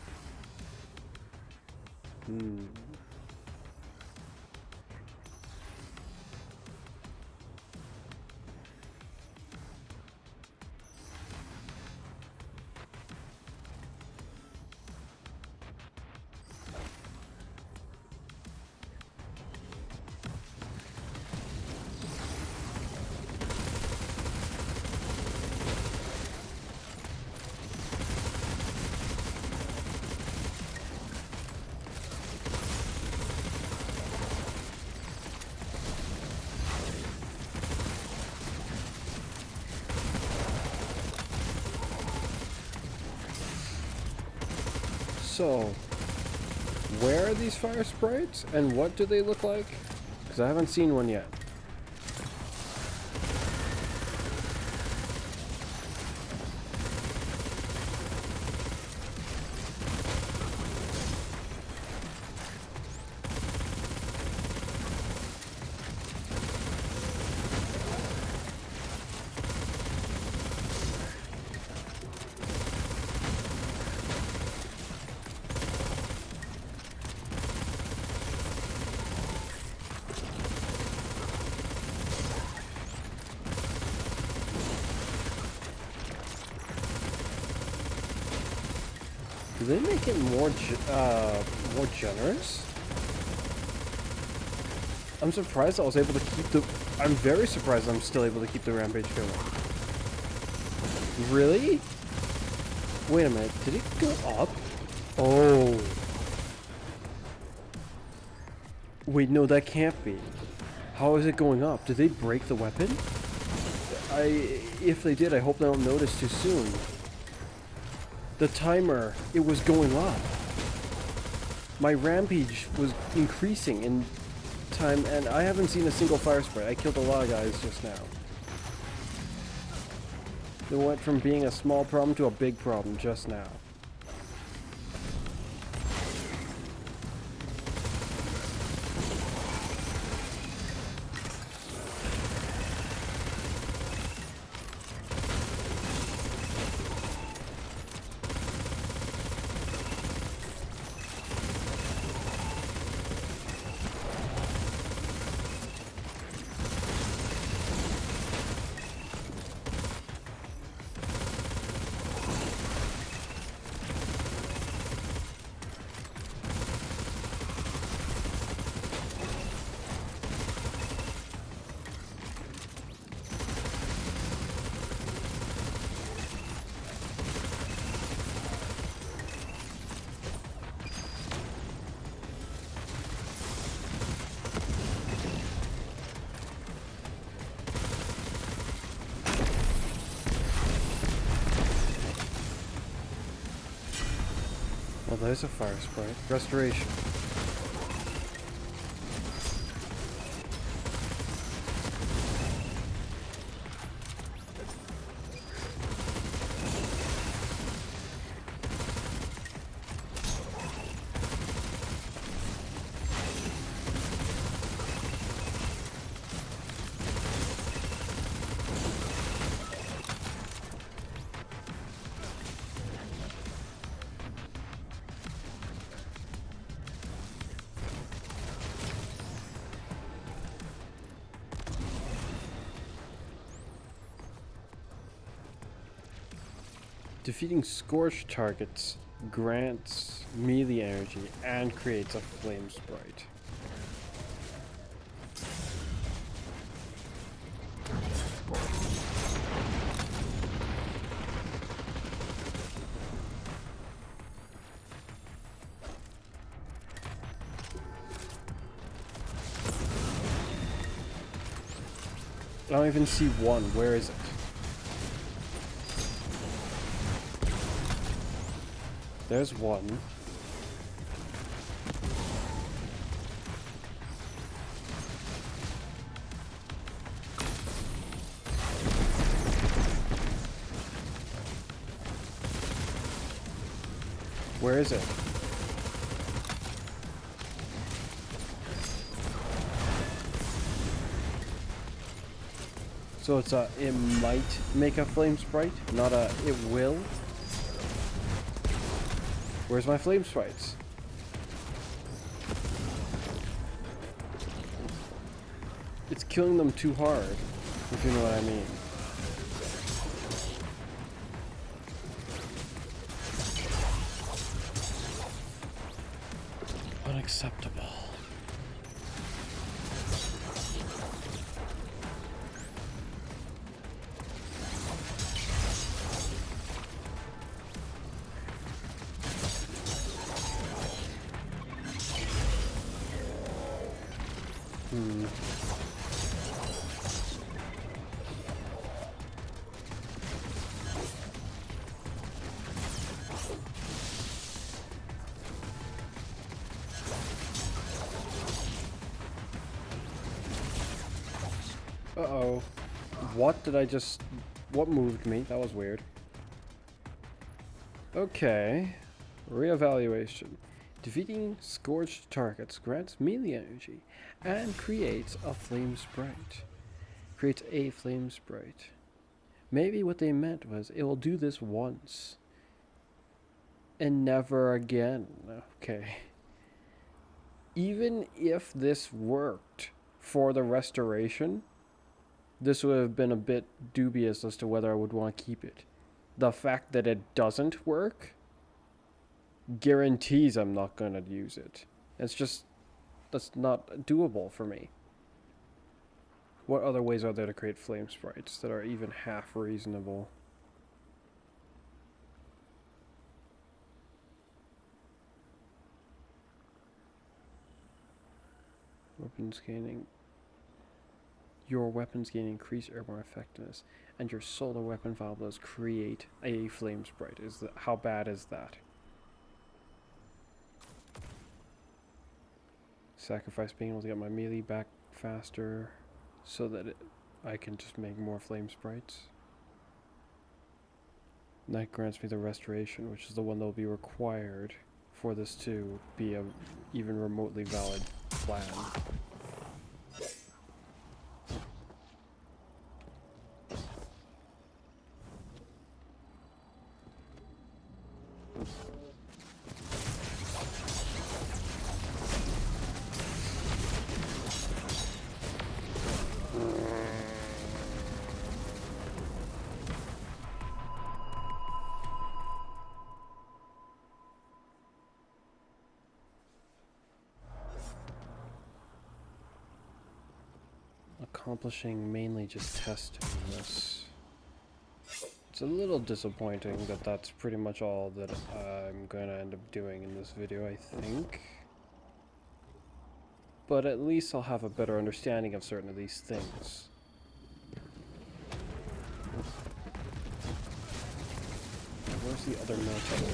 So, where are these fire sprites, and what do they look like? Because I haven't seen one yet. Do they make it more generous? I'm surprised I was able to keep the... I'm very surprised I'm still able to keep the rampage going. Really? Wait a minute, did it go up? Oh. Wait, no, that can't be. How is it going up? Did they break the weapon? If they did, I hope they don't notice too soon. The timer, it was going up. My rampage was increasing in time, and I haven't seen a single fire sprite. I killed a lot of guys just now. It went from being a small problem to a big problem just now. Well, there's a fire sprite. Restoration. Defeating scorched targets grants melee energy and creates a flame sprite. I don't even see one. Where is it? There's one. Where is it? So it's a it might make a flame sprite, not a it will. Where's my flame sprites? It's killing them too hard, if you know what I mean. Unacceptable. Uh-oh. What did I just... What moved me? That was weird. Okay. Reevaluation. Defeating scorched targets grants melee energy and creates a flame sprite. Creates a flame sprite. Maybe what they meant was it will do this once. And never again. Okay. Even if this worked for the restoration, this would have been a bit dubious as to whether I would want to keep it. The fact that it doesn't work guarantees I'm not going to use it. It's just, that's not doable for me. What other ways are there to create flame sprites that are even half reasonable? Weapons gaining... Your weapons gain increased airborne effectiveness, and your solar weapon valve does create a flame sprite. How bad is that? Sacrifice being able to get my melee back faster so that I can just make more flame sprites. That grants me the restoration, which is the one that will be required for this to be a even remotely valid plan. Accomplishing mainly just testing this. It's a little disappointing that that's pretty much all that I'm going to end up doing in this video, I think. But at least I'll have a better understanding of certain of these things. Where's the other mountain?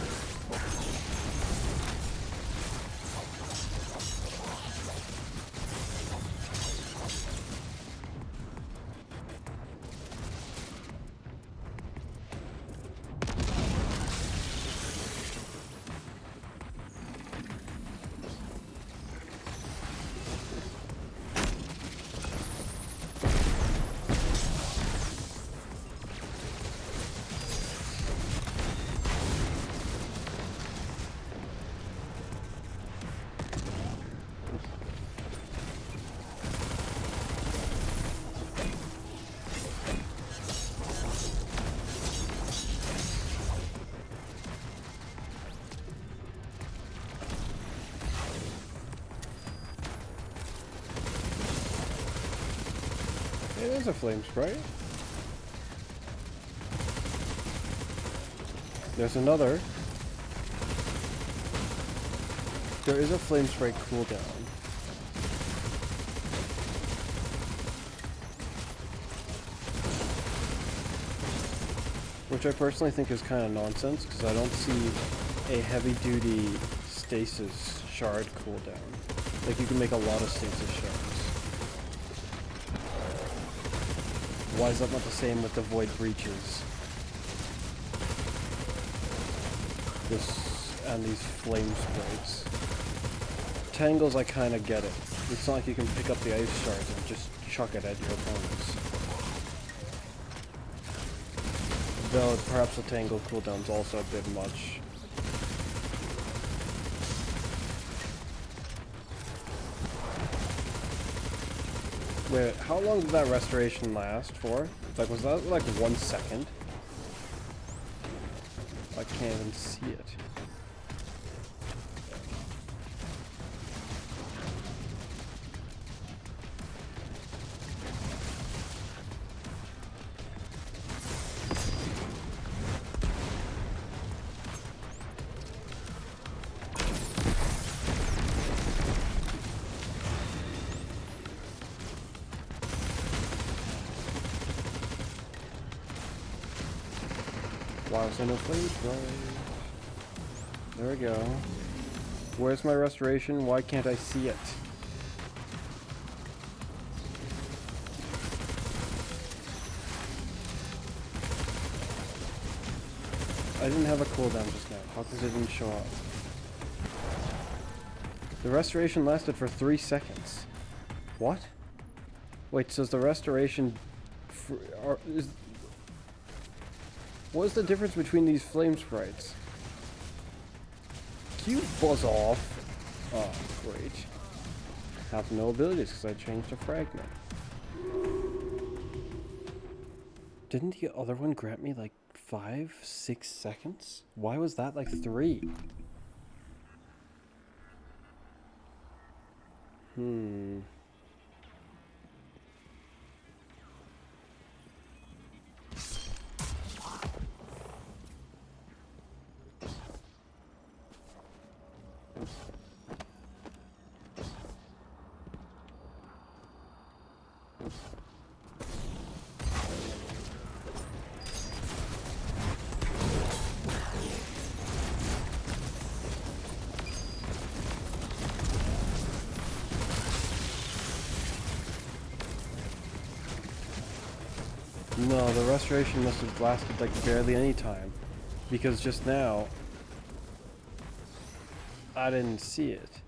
It is a flame sprite. There's another. There is a flame sprite cooldown. Which I personally think is kind of nonsense, because I don't see a heavy-duty stasis shard cooldown. Like, you can make a lot of stasis shards. Why is that not the same with the void breaches? This and these flame sprites. Tangles, I kind of get it. It's not like you can pick up the ice shards and just chuck it at your opponents. Though perhaps the tangle cooldown's also a bit much. Wait, how long did that restoration last for? Like, was that like 1 second? I can't even see it. Wow, so no flame sprite. There we go. Where's my restoration? Why can't I see it? I didn't have a cooldown just now. How come it didn't show up? The restoration lasted for 3 seconds. What? Wait, so is the restoration... What is the difference between these flame sprites? Can you buzz off? Oh, great. Have no abilities because I changed a fragment. Didn't the other one grant me like 5, 6 seconds? Why was that like 3? No, the restoration must have lasted like barely any time. Because just now, I didn't see it.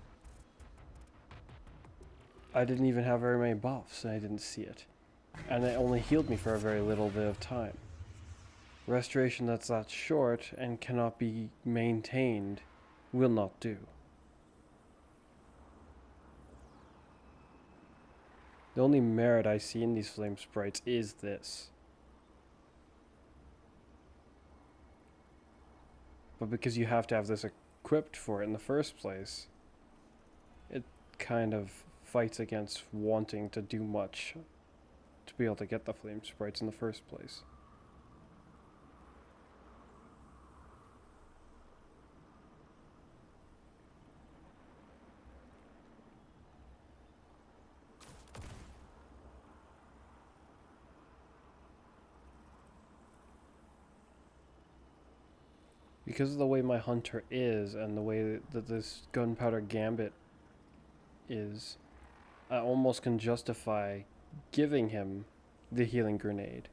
I didn't even have very many buffs and I didn't see it. And it only healed me for a very little bit of time. Restoration that's that short and cannot be maintained will not do. The only merit I see in these flame sprites is this. But because you have to have this equipped for it in the first place, it kind of fights against wanting to do much to be able to get the flame sprites in the first place. Because of the way my hunter is and the way that this gunpowder gambit is, I almost can justify giving him the healing grenade.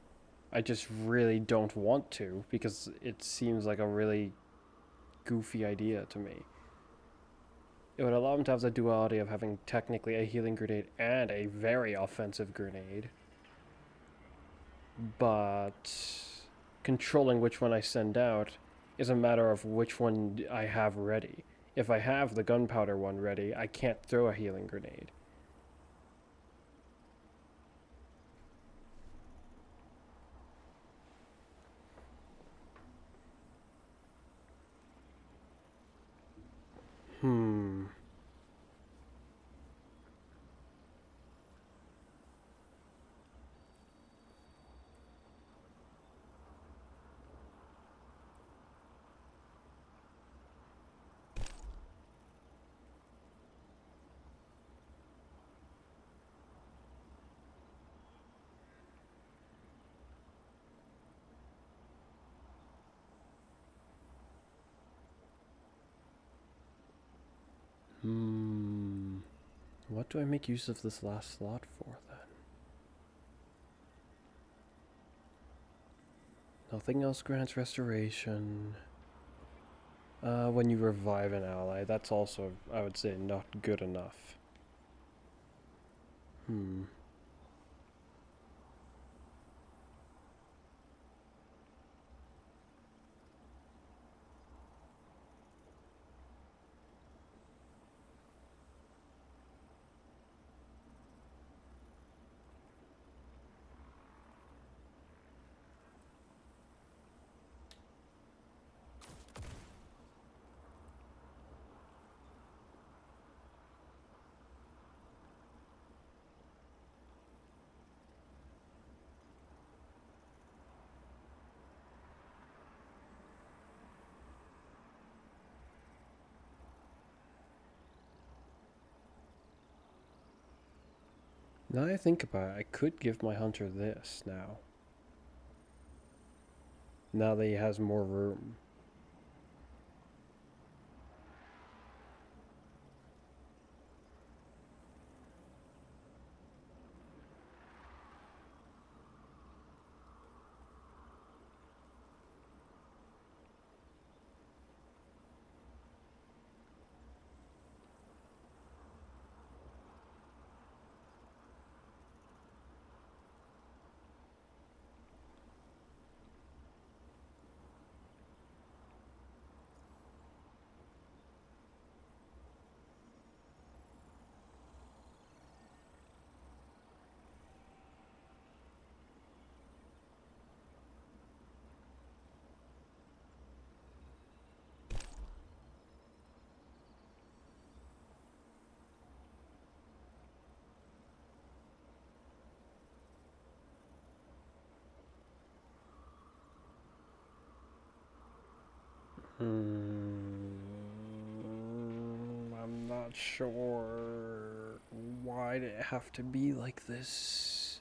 I just really don't want to because it seems like a really goofy idea to me. It would allow him to have the duality of having technically a healing grenade and a very offensive grenade, but controlling which one I send out is a matter of which one I have ready. If I have the gunpowder one ready, I can't throw a healing grenade. What do I make use of this last slot for then? Nothing else grants restoration. When you revive an ally, that's also, I would say, not good enough. Now that I think about it, I could give my hunter this now. Now that he has more room. I'm not sure. Why did it have to be like this?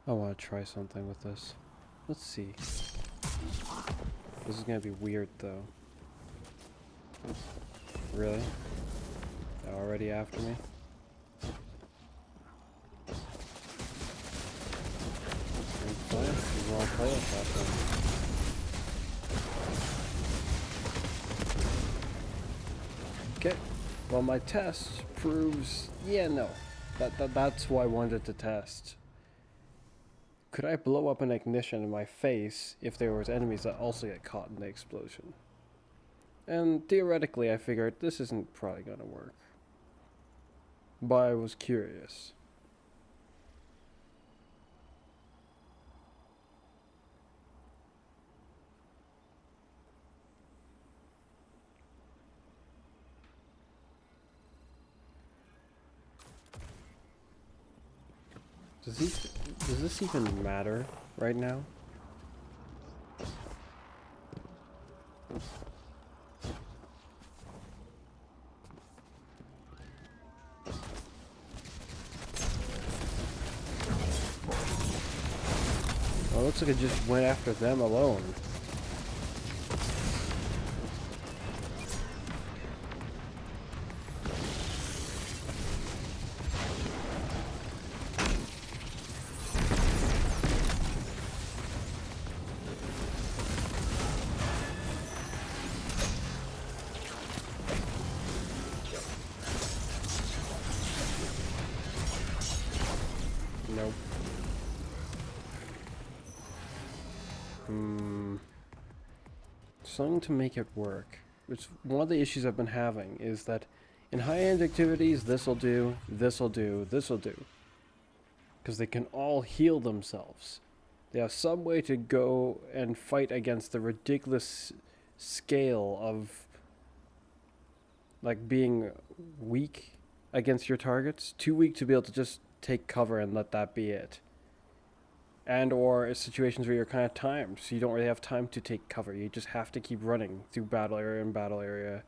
I want to try something with this. Let's see. This is gonna be weird though. Really? They're already after me? You wanna play it that way. Okay. Well, my test proves, yeah, no. That's what I wanted to test. Could I blow up an ignition in my face if there was enemies that also get caught in the explosion? And theoretically, I figured this isn't probably gonna work. But I was curious. Does this even matter right now? Well, it looks like it just went after them alone. Nope. Something to make it work. Which one of the issues I've been having is that in high-end activities, this'll do, this'll do, this'll do. Because they can all heal themselves. They have some way to go and fight against the ridiculous scale of like being weak against your targets. Too weak to be able to just take cover and let that be it. And or situations where you're kind of timed, so you don't really have time to take cover. You just have to keep running through battle area and battle area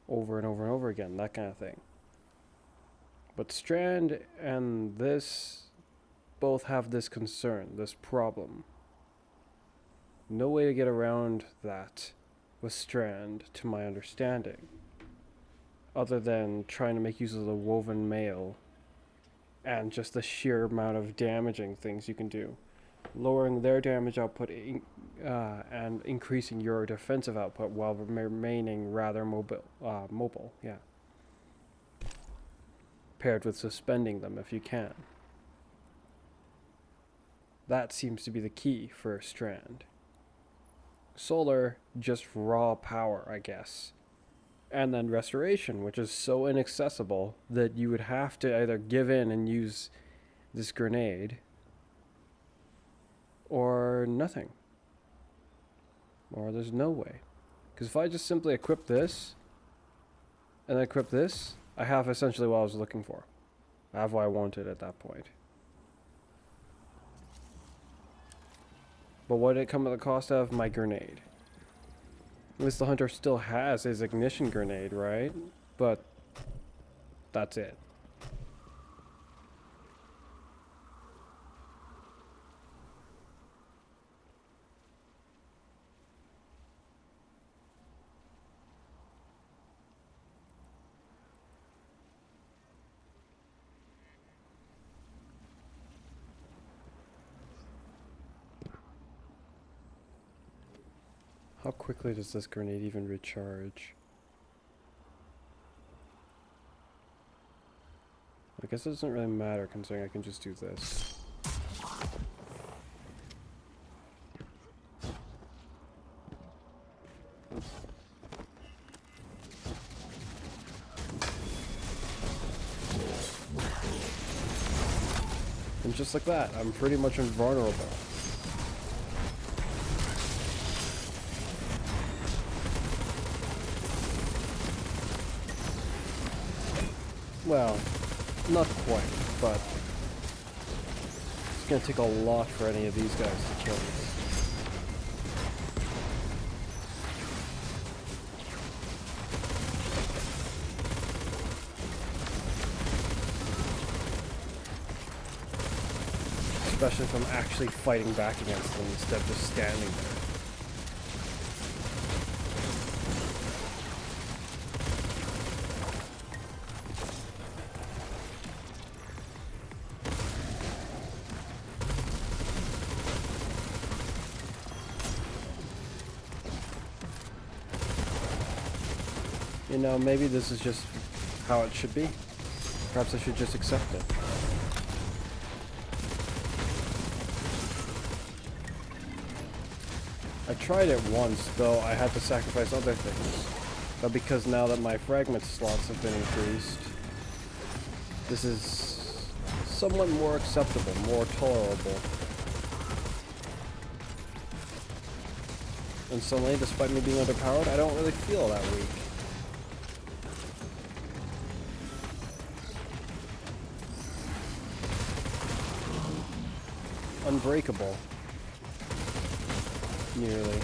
over and over and over again, that kind of thing. But Strand and this both have this concern, this problem. No way to get around that with Strand, to my understanding, other than trying to make use of the woven mail and just the sheer amount of damaging things you can do. Lowering their damage output and increasing your defensive output while remaining rather mobile, yeah. Paired with suspending them if you can. That seems to be the key for Strand. Solar, just raw power, I guess. And then restoration, which is so inaccessible that you would have to either give in and use this grenade or nothing. Or there's no way. Because if I just simply equip this and then equip this, I have essentially what I was looking for. I have what I wanted at that point. But what did it come at the cost of? My grenade. At least the hunter still has his ignition grenade, right? But that's it. How quickly does this grenade even recharge? I guess it doesn't really matter considering I can just do this. And just like that, I'm pretty much invulnerable. Well, not quite, but it's gonna take a lot for any of these guys to kill me. especially if I'm actually fighting back against them instead of just standing there. You know, maybe this is just how it should be. Perhaps I should just accept it. I tried it once, though I had to sacrifice other things. But because now that my fragment slots have been increased, this is somewhat more acceptable, more tolerable. And suddenly, despite me being underpowered, I don't really feel that weak. Unbreakable. Nearly.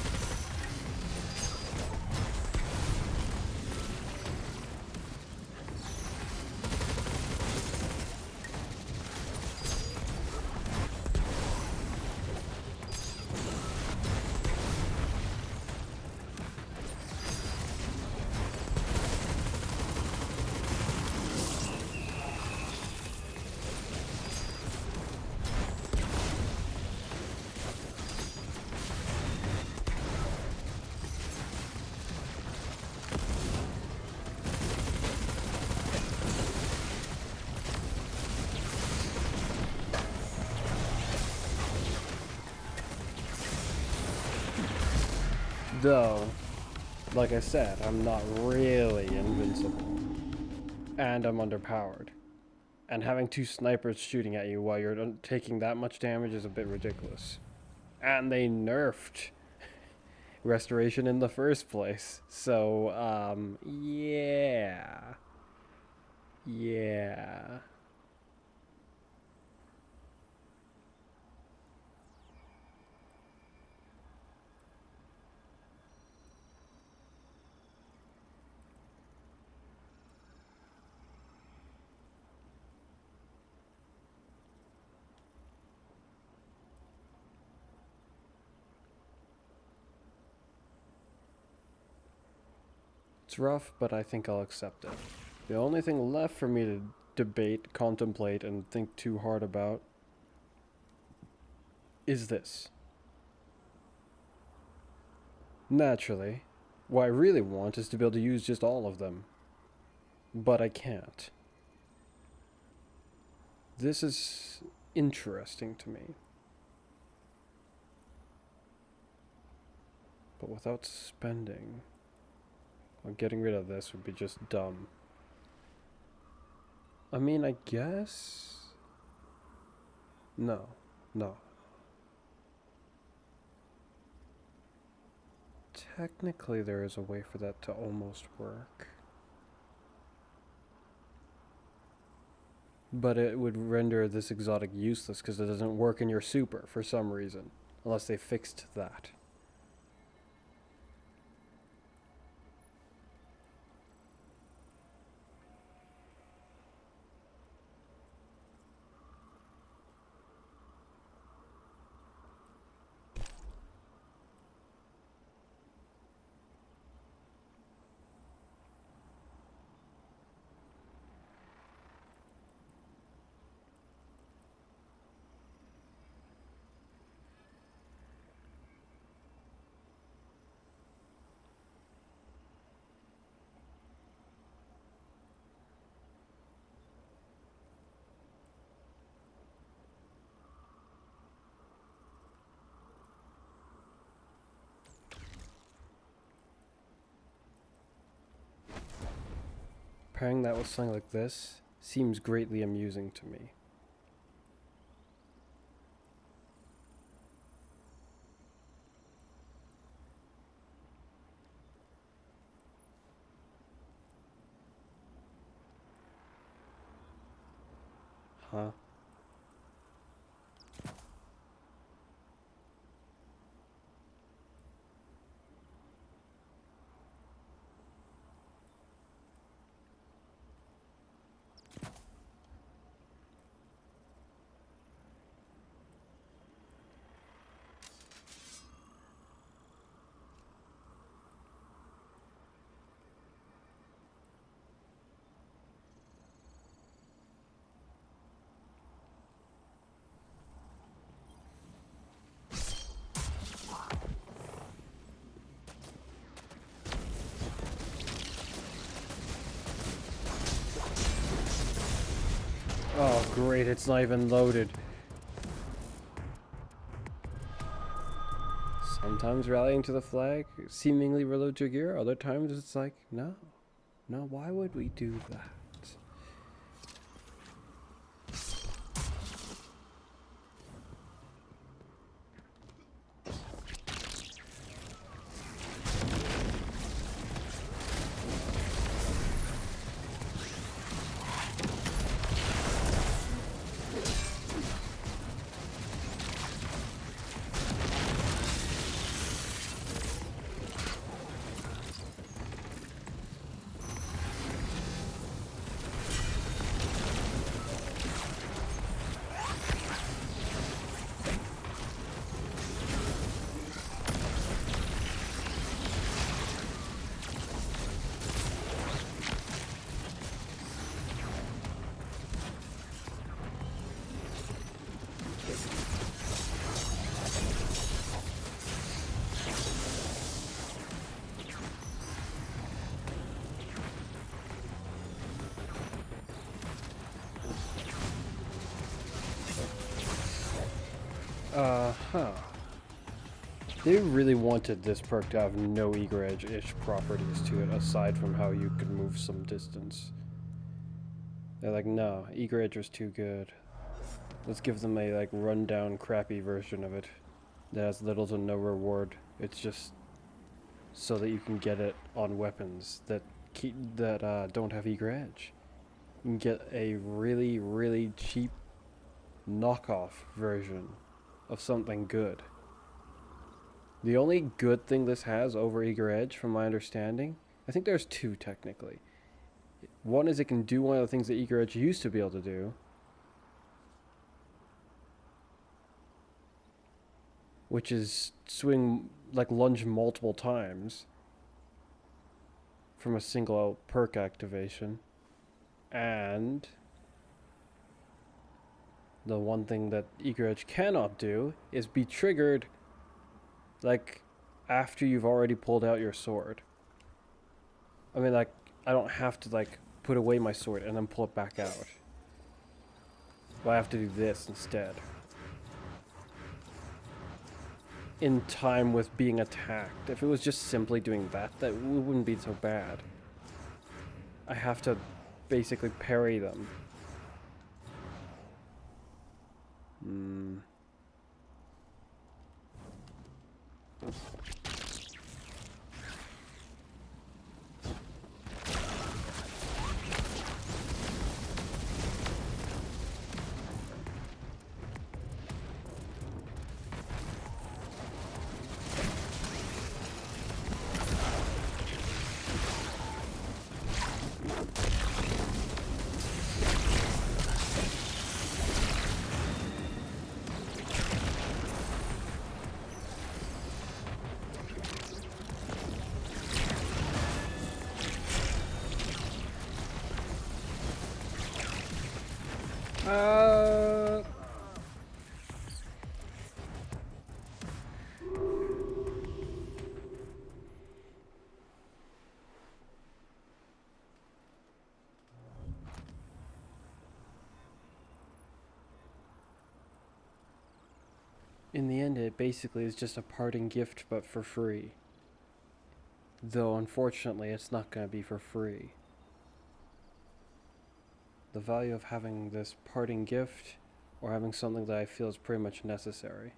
Though, like I said, I'm not really invincible. And I'm underpowered. And having two snipers shooting at you while you're taking that much damage is a bit ridiculous. And they nerfed restoration in the first place. So, yeah. Yeah. It's rough, but I think I'll accept it. The only thing left for me to debate, contemplate, and think too hard about is this. Naturally, what I really want is to be able to use just all of them. But I can't. This is interesting to me. But without spending... Well, getting rid of this would be just dumb. I mean, I guess... No. Technically, there is a way for that to almost work. But it would render this exotic useless because it doesn't work in your super for some reason. Unless they fixed that. Pairing that with something like this seems greatly amusing to me. Huh? great, it's not even loaded. Sometimes rallying to the flag seemingly reloads your gear, other times it's like, no. No, why would we do that? Huh. They really wanted this perk to have no eager edge-ish properties to it, aside from how you could move some distance. They're like, no, eager edge was too good. Let's give them a, like, run-down, crappy version of it that has little to no reward. It's just so that you can get it on weapons that don't have eager edge. You can get a really, really cheap knockoff version of something good. The only good thing this has over eager edge, from my understanding, I think there's two technically. One is it can do one of the things that eager edge used to be able to do, which is swing, like lunge multiple times from a single perk activation. And the one thing that eager edge cannot do is be triggered like after you've already pulled out your sword. I mean, like, I don't have to like put away my sword and then pull it back out. But I have to do this instead. In time with being attacked. If it was just simply doing that, that wouldn't be so bad. I have to basically parry them. In the end, it basically is just a parting gift, but for free. Though, unfortunately, it's not going to be for free. The value of having this parting gift, or having something that I feel is pretty much necessary.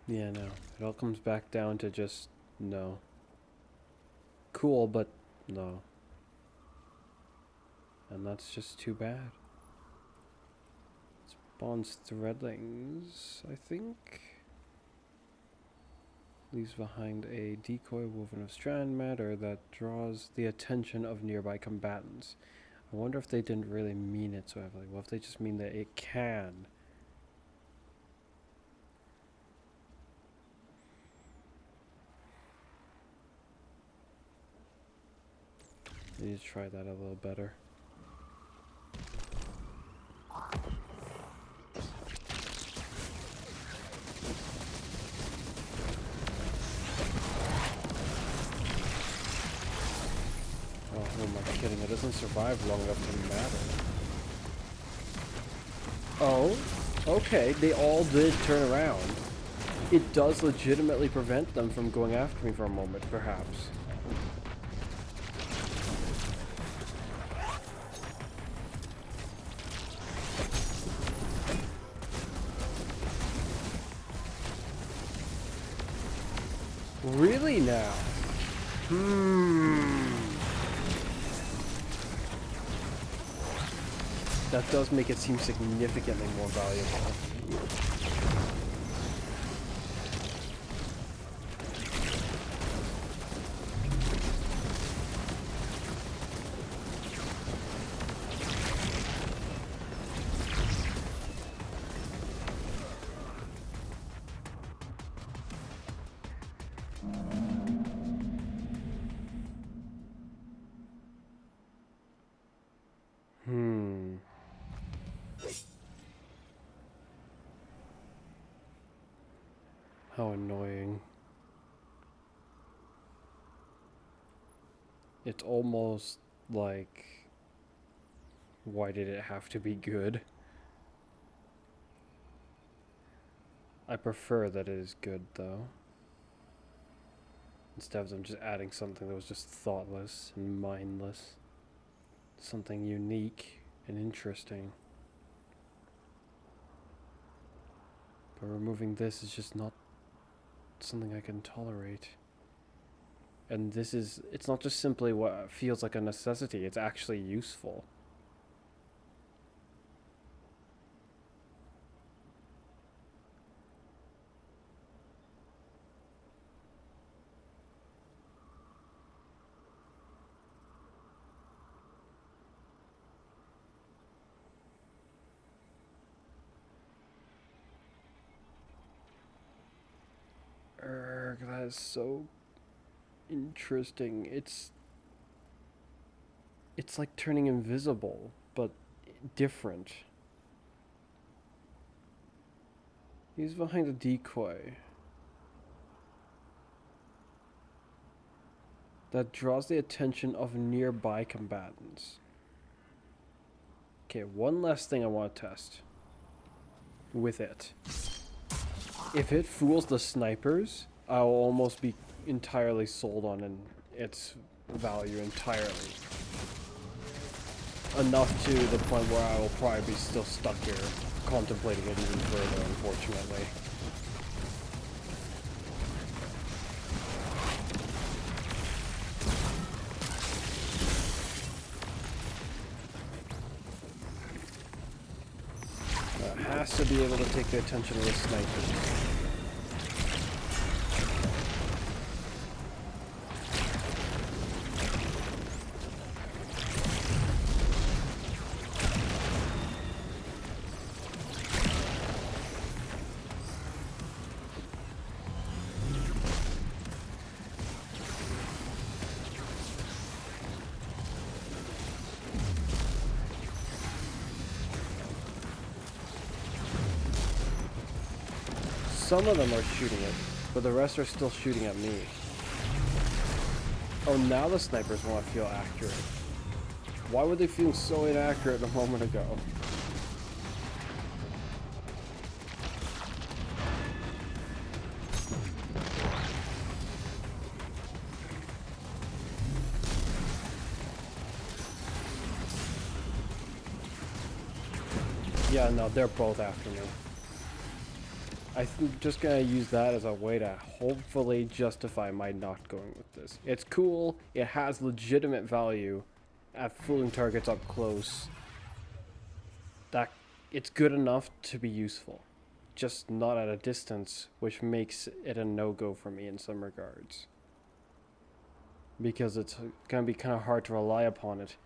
Yeah, no. It all comes back down to just no. Cool, but no. And that's just too bad. It's Spawns threadlings, I think. Leaves behind a decoy woven of strand matter that draws the attention of nearby combatants. I wonder if they didn't really mean it so heavily. What if they just mean that it can? I need to try that a little better. Oh, who am I kidding? It doesn't survive long enough to matter. Oh, okay. They all did turn around. It does legitimately prevent them from going after me for a moment, perhaps. Really now? That does make it seem significantly more valuable. How annoying. It's almost like, why did it have to be good? I prefer that it is good, though. Instead of them just adding something that was just thoughtless and mindless. Something unique and interesting. But removing this is just not something I can tolerate. And this is, it's not just simply what feels like a necessity, it's actually useful. That is so interesting. It's like turning invisible, but different. He's behind a decoy that draws the attention of nearby combatants. Okay, one last thing I want to test with it. If it fools the snipers, I'll almost be entirely sold on its value entirely. Enough to the point where I will probably be still stuck here, contemplating it even further, unfortunately. Has to be able to take the attention of the snipers. Some of them are shooting it, but the rest are still shooting at me. Oh, now the snipers want to feel accurate. Why were they feeling so inaccurate a moment ago? Yeah, no, they're both after me. I'm just gonna use that as a way to hopefully justify my not going with this. It's cool, it has legitimate value at fooling targets up close. That it's good enough to be useful, just not at a distance, which makes it a no-go for me in some regards. Because it's going to be kind of hard to rely upon it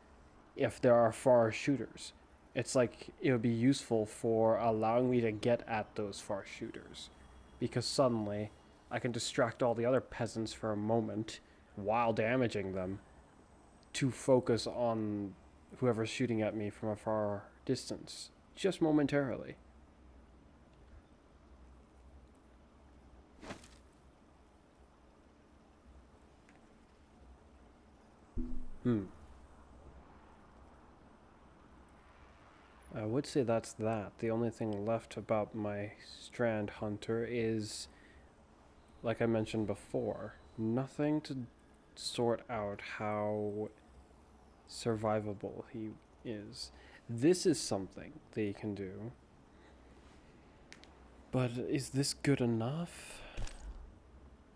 if there are far shooters. It's like it would be useful for allowing me to get at those far shooters. Because suddenly, I can distract all the other peasants for a moment while damaging them to focus on whoever's shooting at me from a far distance, just momentarily. I would say that's that. The only thing left about my Strand Hunter is, like I mentioned before, nothing to sort out how survivable he is. This is something they can do. But is this good enough?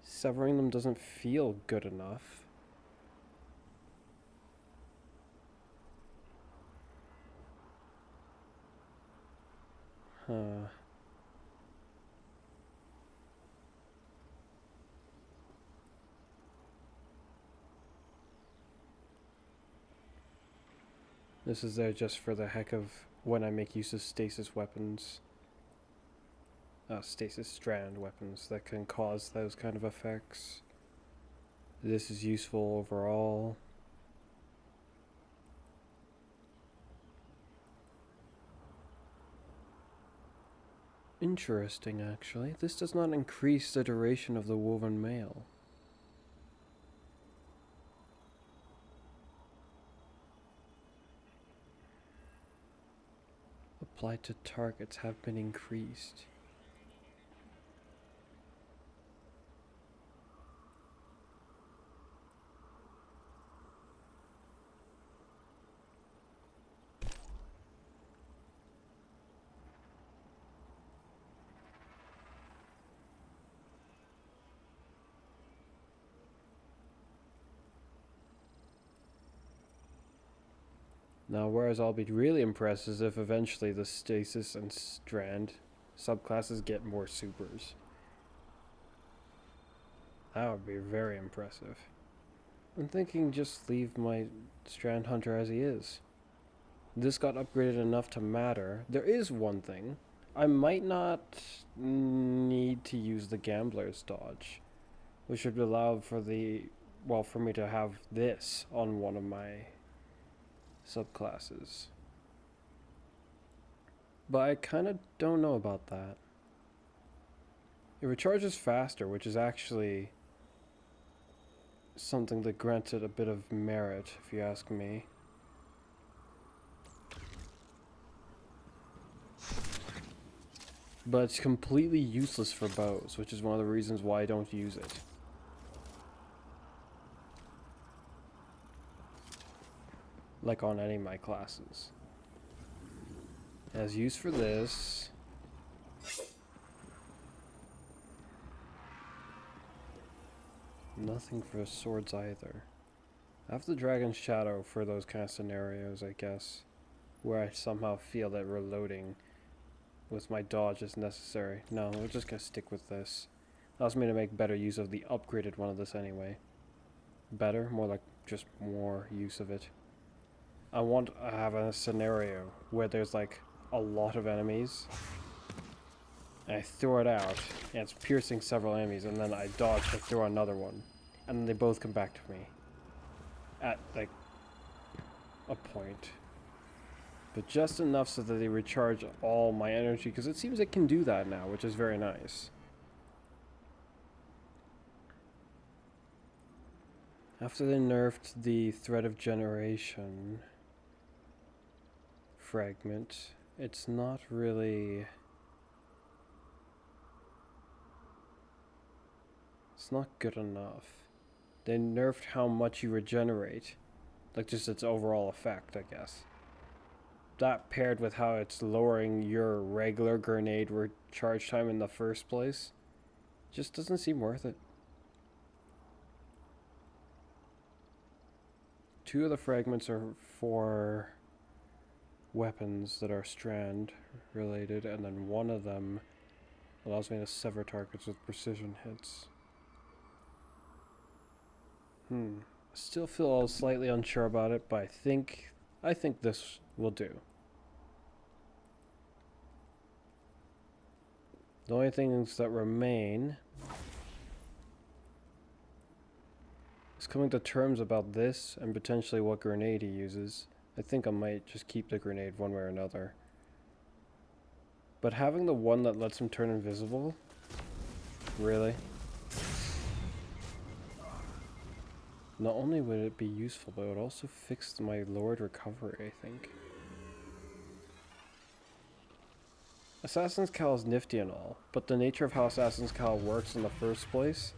Severing them doesn't feel good enough. This is there just for the heck of when I make use of stasis weapons. Stasis strand weapons that can cause those kind of effects. This is useful overall. Interesting, actually. This does not increase the duration of the woven mail. Applied to targets have been increased. Now, whereas I'll be really impressed is if eventually the stasis and strand subclasses get more supers. That would be very impressive. I'm thinking just leave my Strand Hunter as he is. This got upgraded enough to matter. There is one thing. I might not need to use the Gambler's Dodge, which would allow for for me to have this on one of my subclasses. But I kind of don't know about that. It recharges faster, which is actually something that grants it a bit of merit, if you ask me. But it's completely useless for bows, which is one of the reasons why I don't use it. Like on any of my classes. It has use for this. Nothing for swords either. I have the Dragon's Shadow for those kind of scenarios, I guess. Where I somehow feel that reloading with my dodge is necessary. No, we're just gonna stick with this. Allows me to make better use of the upgraded one of this anyway. Better? More like just more use of it. I want to have a scenario where there's like a lot of enemies. And I throw it out, and it's piercing several enemies, and then I dodge to throw another one. And then they both come back to me. At like a point. But just enough so that they recharge all my energy, because it seems it can do that now, which is very nice. After they nerfed the Thread of Generation fragment, it's not really... It's not good enough. They nerfed how much you regenerate. Like just its overall effect, I guess. That paired with how it's lowering your regular grenade recharge time in the first place, just doesn't seem worth it. 2 of the fragments are for weapons that are strand related, and then one of them allows me to sever targets with precision hits. I still feel slightly unsure about it, but I think this will do. The only things that remain is coming to terms about this and potentially what grenade he uses. I think I might just keep the grenade one way or another. But having the one that lets him turn invisible? Really? Not only would it be useful, but it would also fix my lowered recovery, I think. Assassin's Cal is nifty and all, but the nature of how Assassin's Cal works in the first place,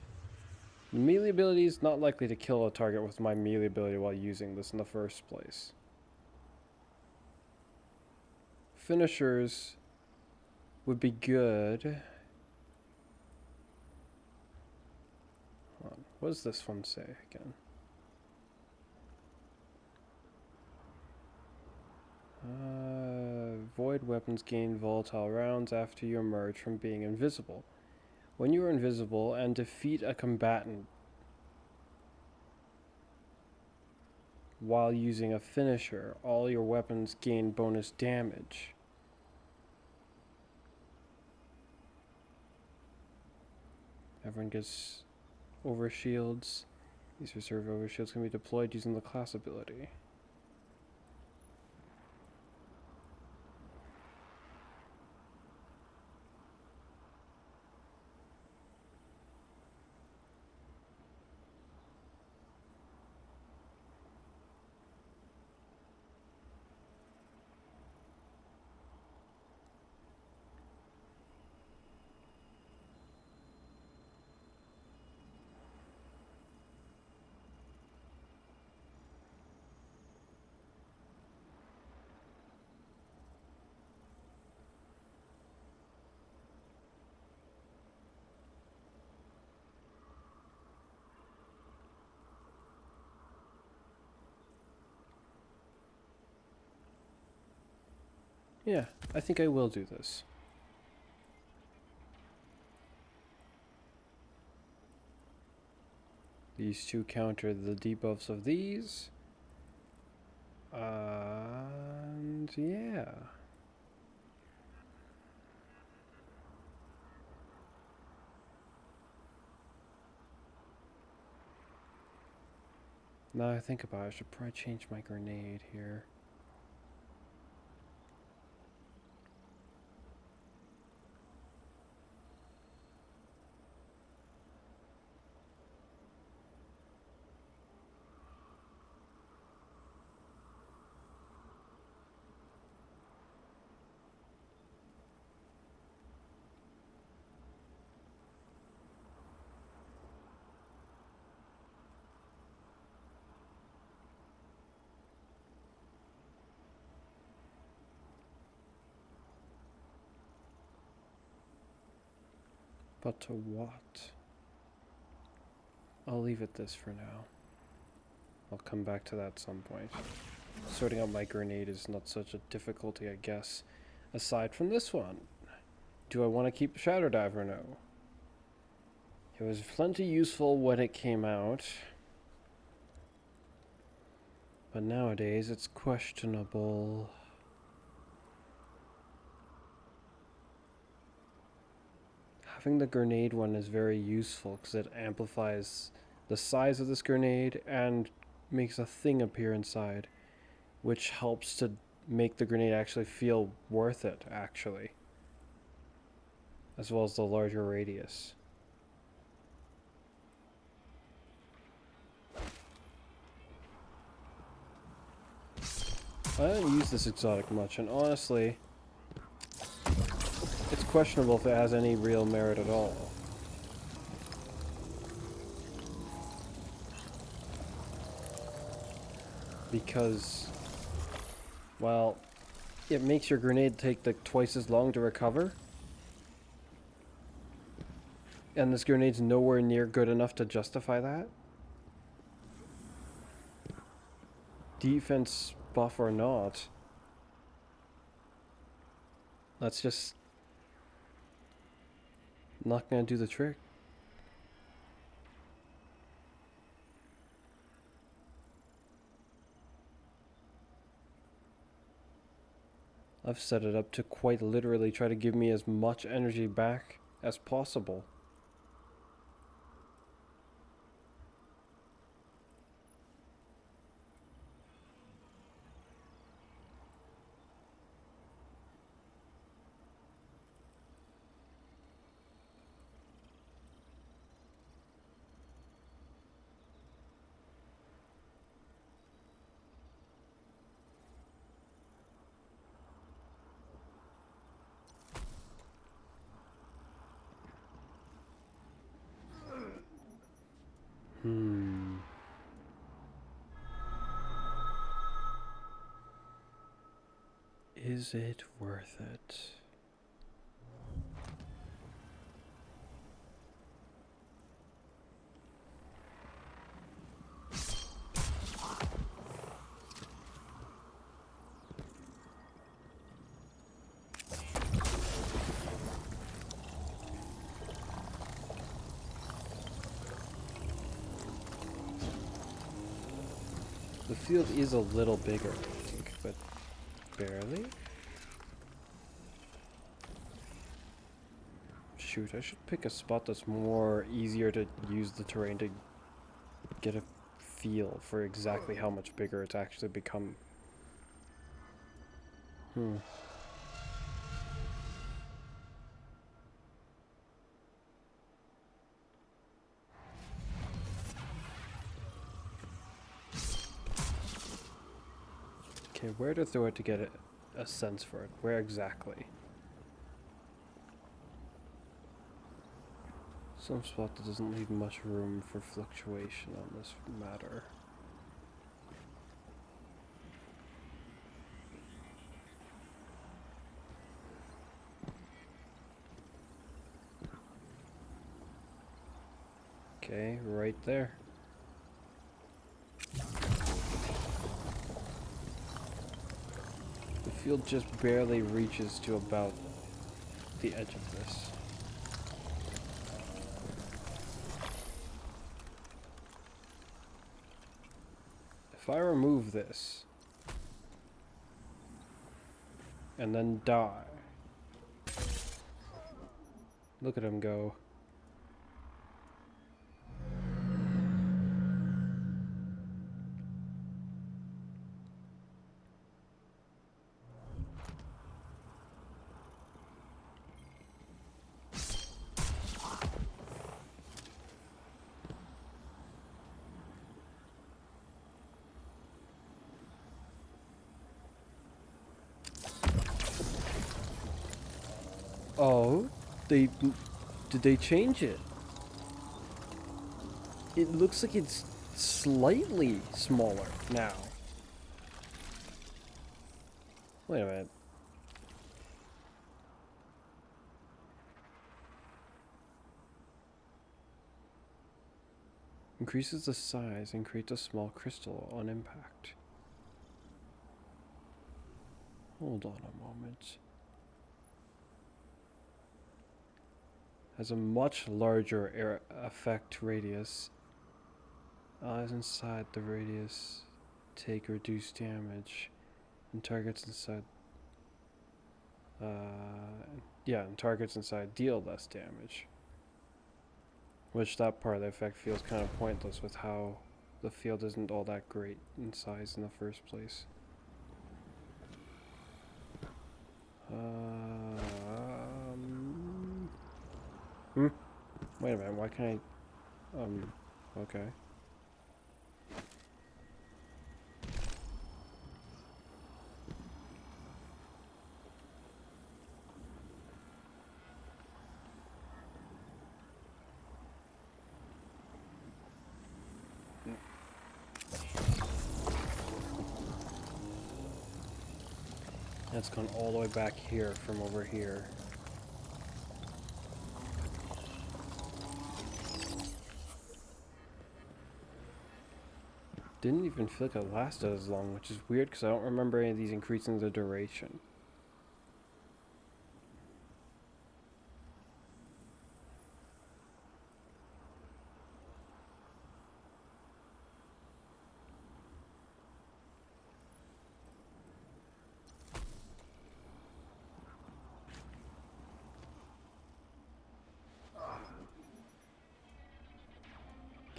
the melee ability is not likely to kill a target with my melee ability while using this in the first place. Finishers would be good. Hold on. What does this one say again? Void weapons gain volatile rounds after you emerge from being invisible. When you are invisible and defeat a combatant while using a finisher, all your weapons gain bonus damage. Everyone gets overshields. These reserve overshields can be deployed using the class ability. Yeah, I think I will do this. These two counter the debuffs of these. And yeah. Now I think about it, I should probably change my grenade here. But to what? I'll leave it this for now. I'll come back to that at some point. Sorting out my grenade is not such a difficulty, I guess. Aside from this one. Do I want to keep Shadow Diver? No. It was plenty useful when it came out. But nowadays it's questionable. Having the grenade one is very useful because it amplifies the size of this grenade and makes a thing appear inside, which helps to make the grenade actually feel worth it, actually, as well as the larger radius. I don't use this exotic much, and honestly, it's questionable if it has any real merit at all. Because, well, it makes your grenade take like twice as long to recover. And this grenade's nowhere near good enough to justify that. Defense buff or not. That's just not gonna do the trick. I've set it up to quite literally try to give me as much energy back as possible. Is it worth it? The field is a little bigger, I think, but barely? Shoot, I should pick a spot that's more easier to use the terrain to get a feel for exactly how much bigger it's actually become. Okay, where to throw it to get a sense for it? Where exactly? Some spot that doesn't leave much room for fluctuation on this matter. Okay, right there. The field just barely reaches to about the edge of this. If I remove this and then die, look at him go. Oh, did they change it? It looks like it's slightly smaller now. Wait a minute. Increases the size and creates a small crystal on impact. Hold on a moment. Has a much larger effect radius. Eyes inside the radius take reduced damage, and targets inside. And targets inside deal less damage. Which that part of the effect feels kind of pointless with how the field isn't all that great in size in the first place. Wait a minute, why can't I... okay. That's gone all the way back here from over here. Didn't even feel like it lasted as long, which is weird because I don't remember any of these increasing the duration.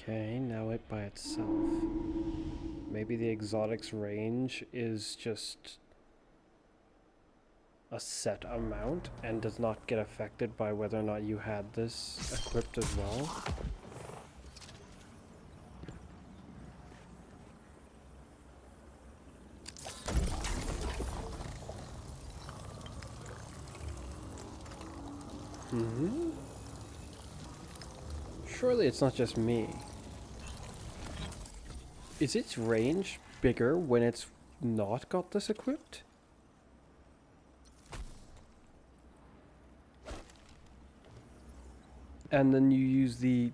Okay, now it by itself. Maybe the exotic's range is just a set amount and does not get affected by whether or not you had this equipped as well. Surely it's not just me. Is its range bigger when it's not got this equipped? And then you use the,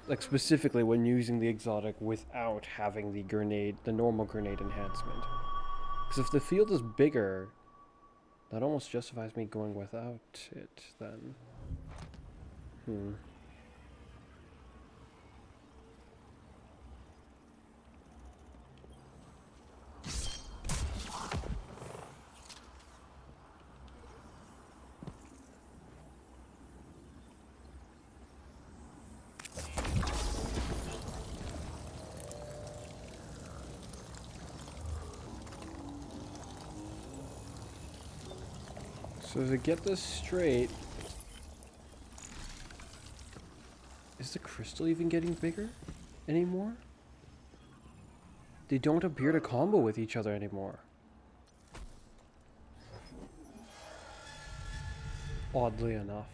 like specifically when using the exotic without having the grenade, the normal grenade enhancement. Because if the field is bigger, that almost justifies me going without it then. So to get this straight, is the crystal even getting bigger anymore? They don't appear to combo with each other anymore. Oddly enough.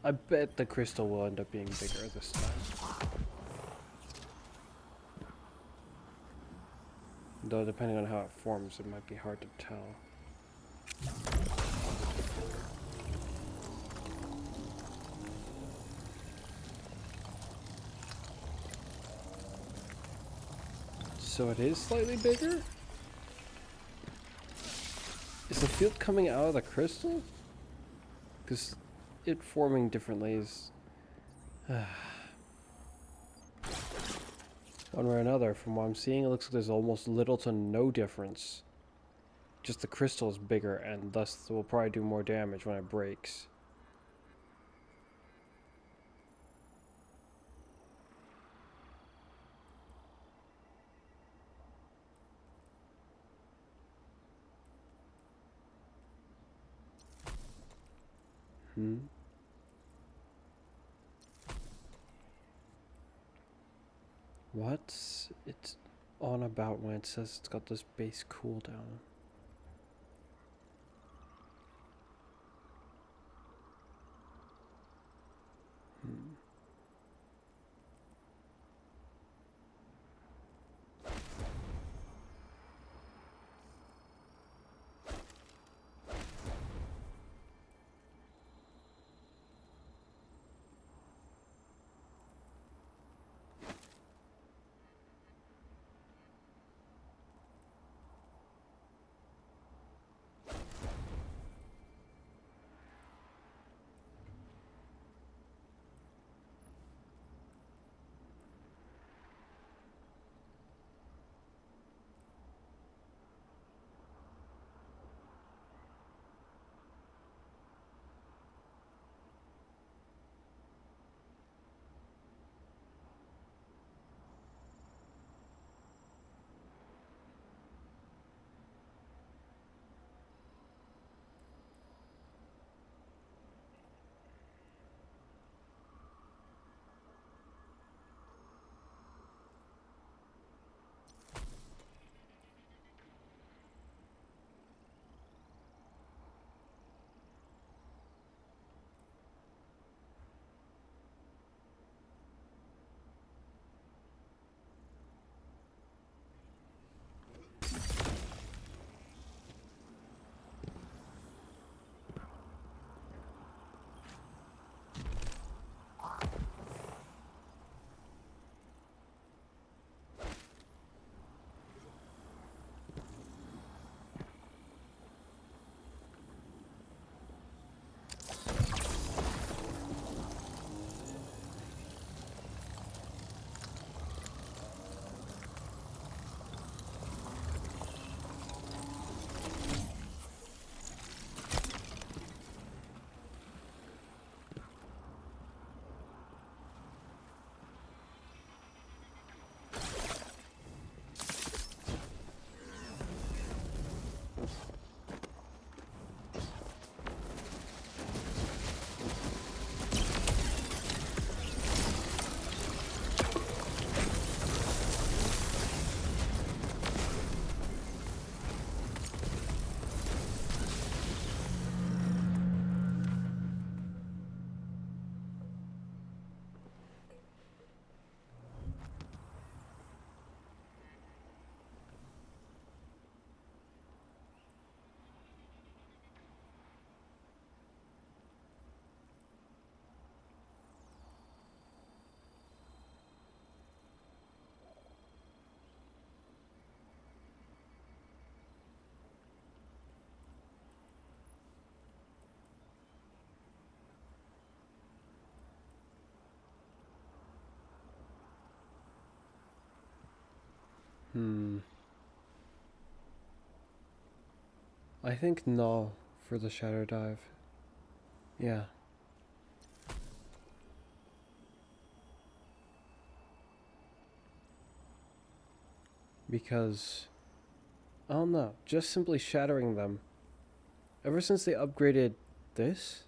I bet the crystal will end up being bigger this time. Though depending on how it forms, it might be hard to tell. So it is slightly bigger? Is the field coming out of the crystal? Because it forming differently is... One way or another, from what I'm seeing, it looks like there's almost little to no difference. Just the crystal is bigger, and thus will probably do more damage when it breaks. What's it on about when it says it's got this base cooldown? I think no for the shadow dive. Yeah. Because, I don't know, just simply shattering them. Ever since they upgraded this,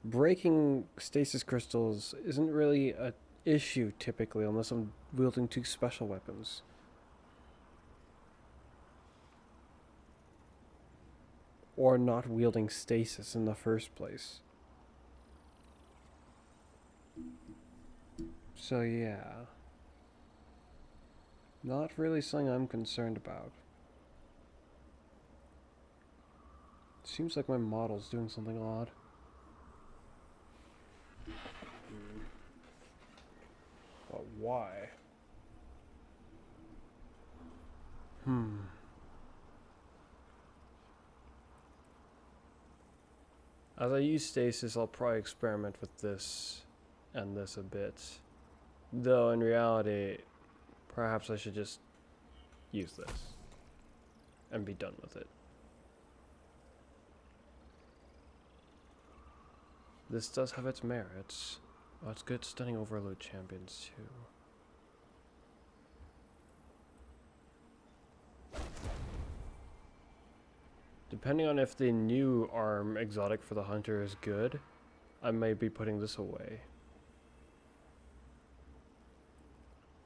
breaking stasis crystals isn't really a issue typically unless I'm wielding two special weapons. Or not wielding stasis in the first place. So yeah. Not really something I'm concerned about. Seems like my model's doing something odd. But why? As I use stasis, I'll probably experiment with this and this a bit. Though in reality, perhaps I should just use this and be done with it. This does have its merits. Oh, it's good stunning overload champions too. Depending on if the new arm exotic for the hunter is good, I may be putting this away.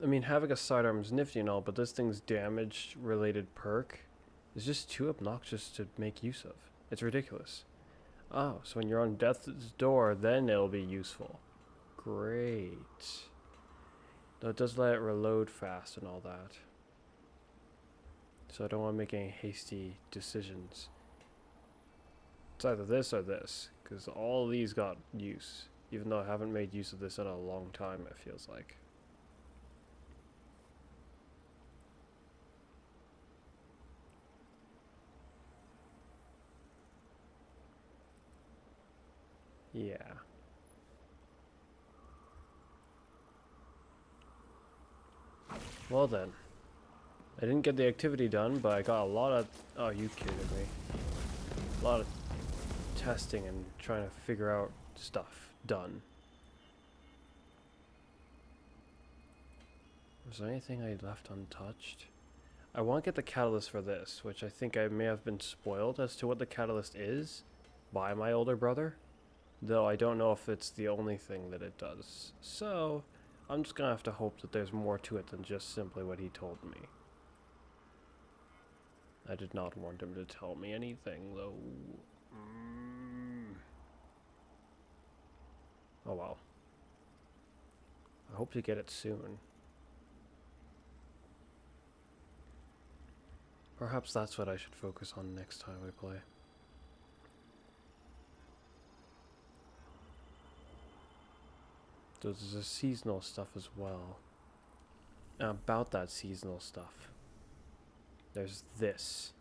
I mean, having a sidearm is nifty and all, but this thing's damage related perk is just too obnoxious to make use of. It's ridiculous. Oh, so when you're on death's door, then it'll be useful. Great. Though it does let it reload fast and all that. So I don't want to make any hasty decisions. It's either this or this, because all of these got use. Even though I haven't made use of this in a long time, it feels like. Yeah. Well then. I didn't get the activity done, but I got a lot of... Oh, you kidding me. A lot of testing and trying to figure out stuff done. Was there anything I left untouched? I want to get the catalyst for this, which I think I may have been spoiled as to what the catalyst is by my older brother. Though I don't know if it's the only thing that it does. So, I'm just gonna have to hope that there's more to it than just simply what he told me. I did not want him to tell me anything, though. Oh well. I hope to get it soon. Perhaps that's what I should focus on next time we play. So there's a seasonal stuff as well. And about that seasonal stuff, there's this.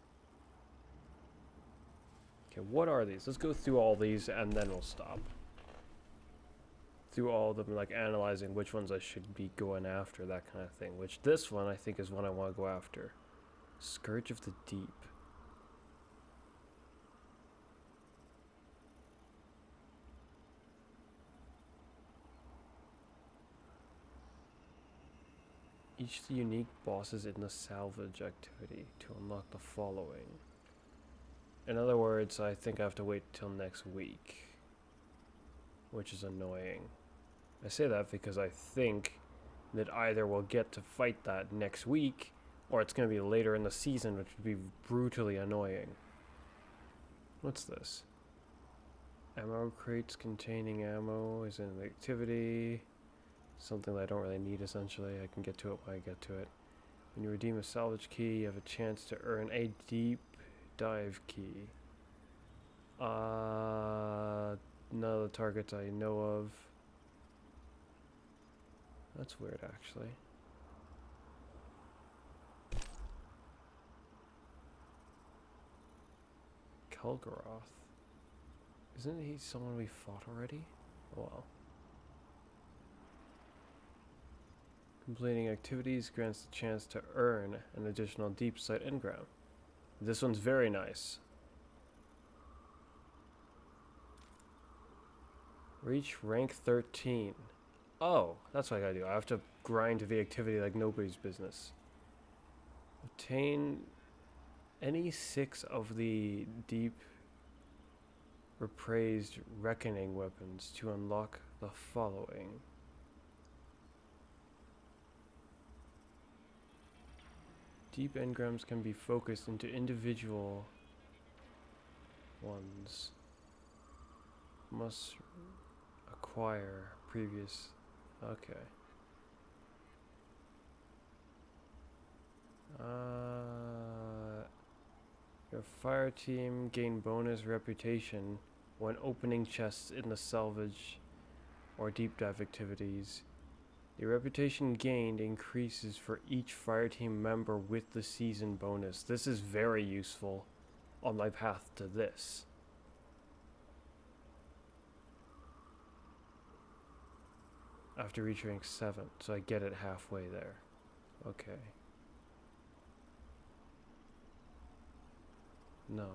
Okay, what are these? Let's go through all these and then we'll stop. Through all of them, like analyzing which ones I should be going after, that kind of thing. Which this one I think is one I want to go after. Scourge of the Deep. Each of the unique bosses in the salvage activity to unlock the following. In other words, I think I have to wait till next week. Which is annoying. I say that because I think that either we'll get to fight that next week, or it's going to be later in the season, which would be brutally annoying. What's this? Ammo crates containing ammo is in the activity. Something that I don't really need, essentially. I can get to it when I get to it. When you redeem a salvage key, you have a chance to earn a deep dive key. None of the targets I know of. That's weird, actually. Kelgaroth. Isn't he someone we fought already? Oh well. Completing activities grants the chance to earn an additional deep sight engram. This one's very nice. Reach rank 13. Oh, that's what I gotta do. I have to grind the activity like nobody's business. Obtain any 6 of the deep repraised reckoning weapons to unlock the following. Deep engrams can be focused into individual ones. Must acquire previous. Okay. Your fire team gain bonus reputation when opening chests in the salvage or deep dive activities. The reputation gained increases for each fireteam member with the season bonus. This is very useful on my path to this. After reaching rank 7, so I get it halfway there. Okay. No.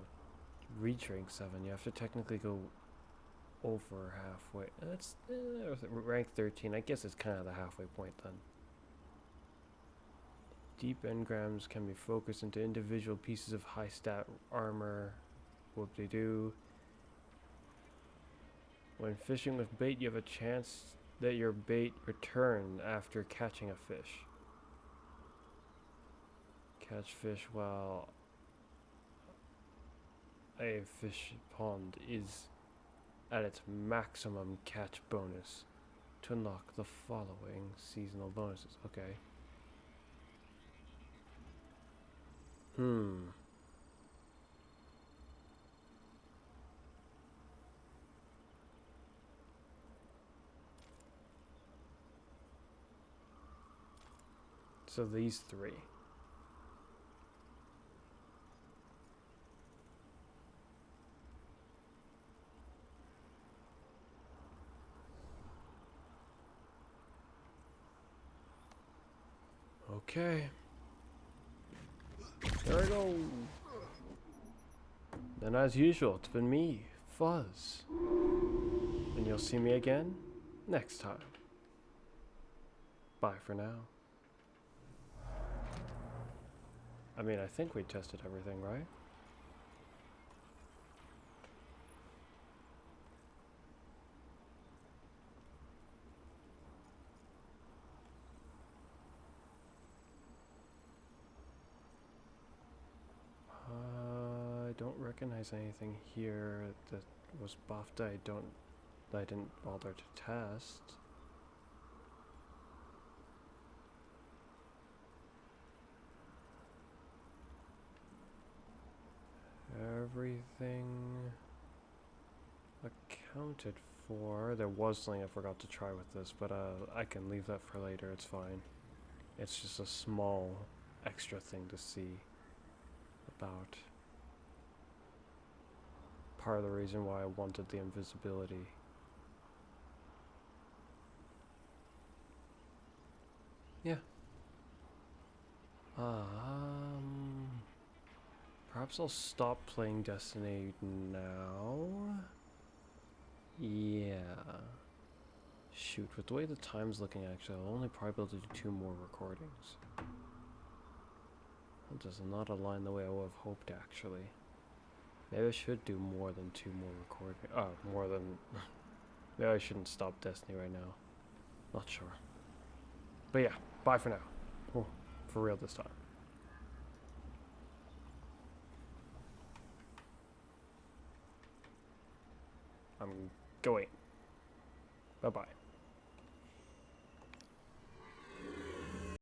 Reach rank 7, you have to technically go over halfway. That's rank 13. I guess it's kind of the halfway point then. Deep engrams can be focused into individual pieces of high stat armor. Whoop-de-doo. When fishing with bait, you have a chance that your bait return after catching a fish. Catch fish while a fish pond is at its maximum catch bonus to unlock the following seasonal bonuses. Okay. So these 3. Okay. There we go. And as usual, it's been me, Fuzz. And you'll see me again next time. Bye for now. I mean, I think we tested everything, right? I don't recognize anything here that was buffed. I didn't bother to test. Everything accounted for. There was something I forgot to try with this, but I can leave that for later. It's fine. It's just a small extra thing to see about. Part of the reason why I wanted the invisibility. Yeah. Perhaps I'll stop playing Destiny now. Yeah. Shoot, with the way the time's looking, actually, I'll only probably be able to do 2 more recordings. That does not align the way I would have hoped, actually. Maybe I should do more than 2 more recordings. More than... Maybe I shouldn't stop Destiny right now. Not sure. But yeah, bye for now. Oh, for real this time. I'm going. Bye-bye.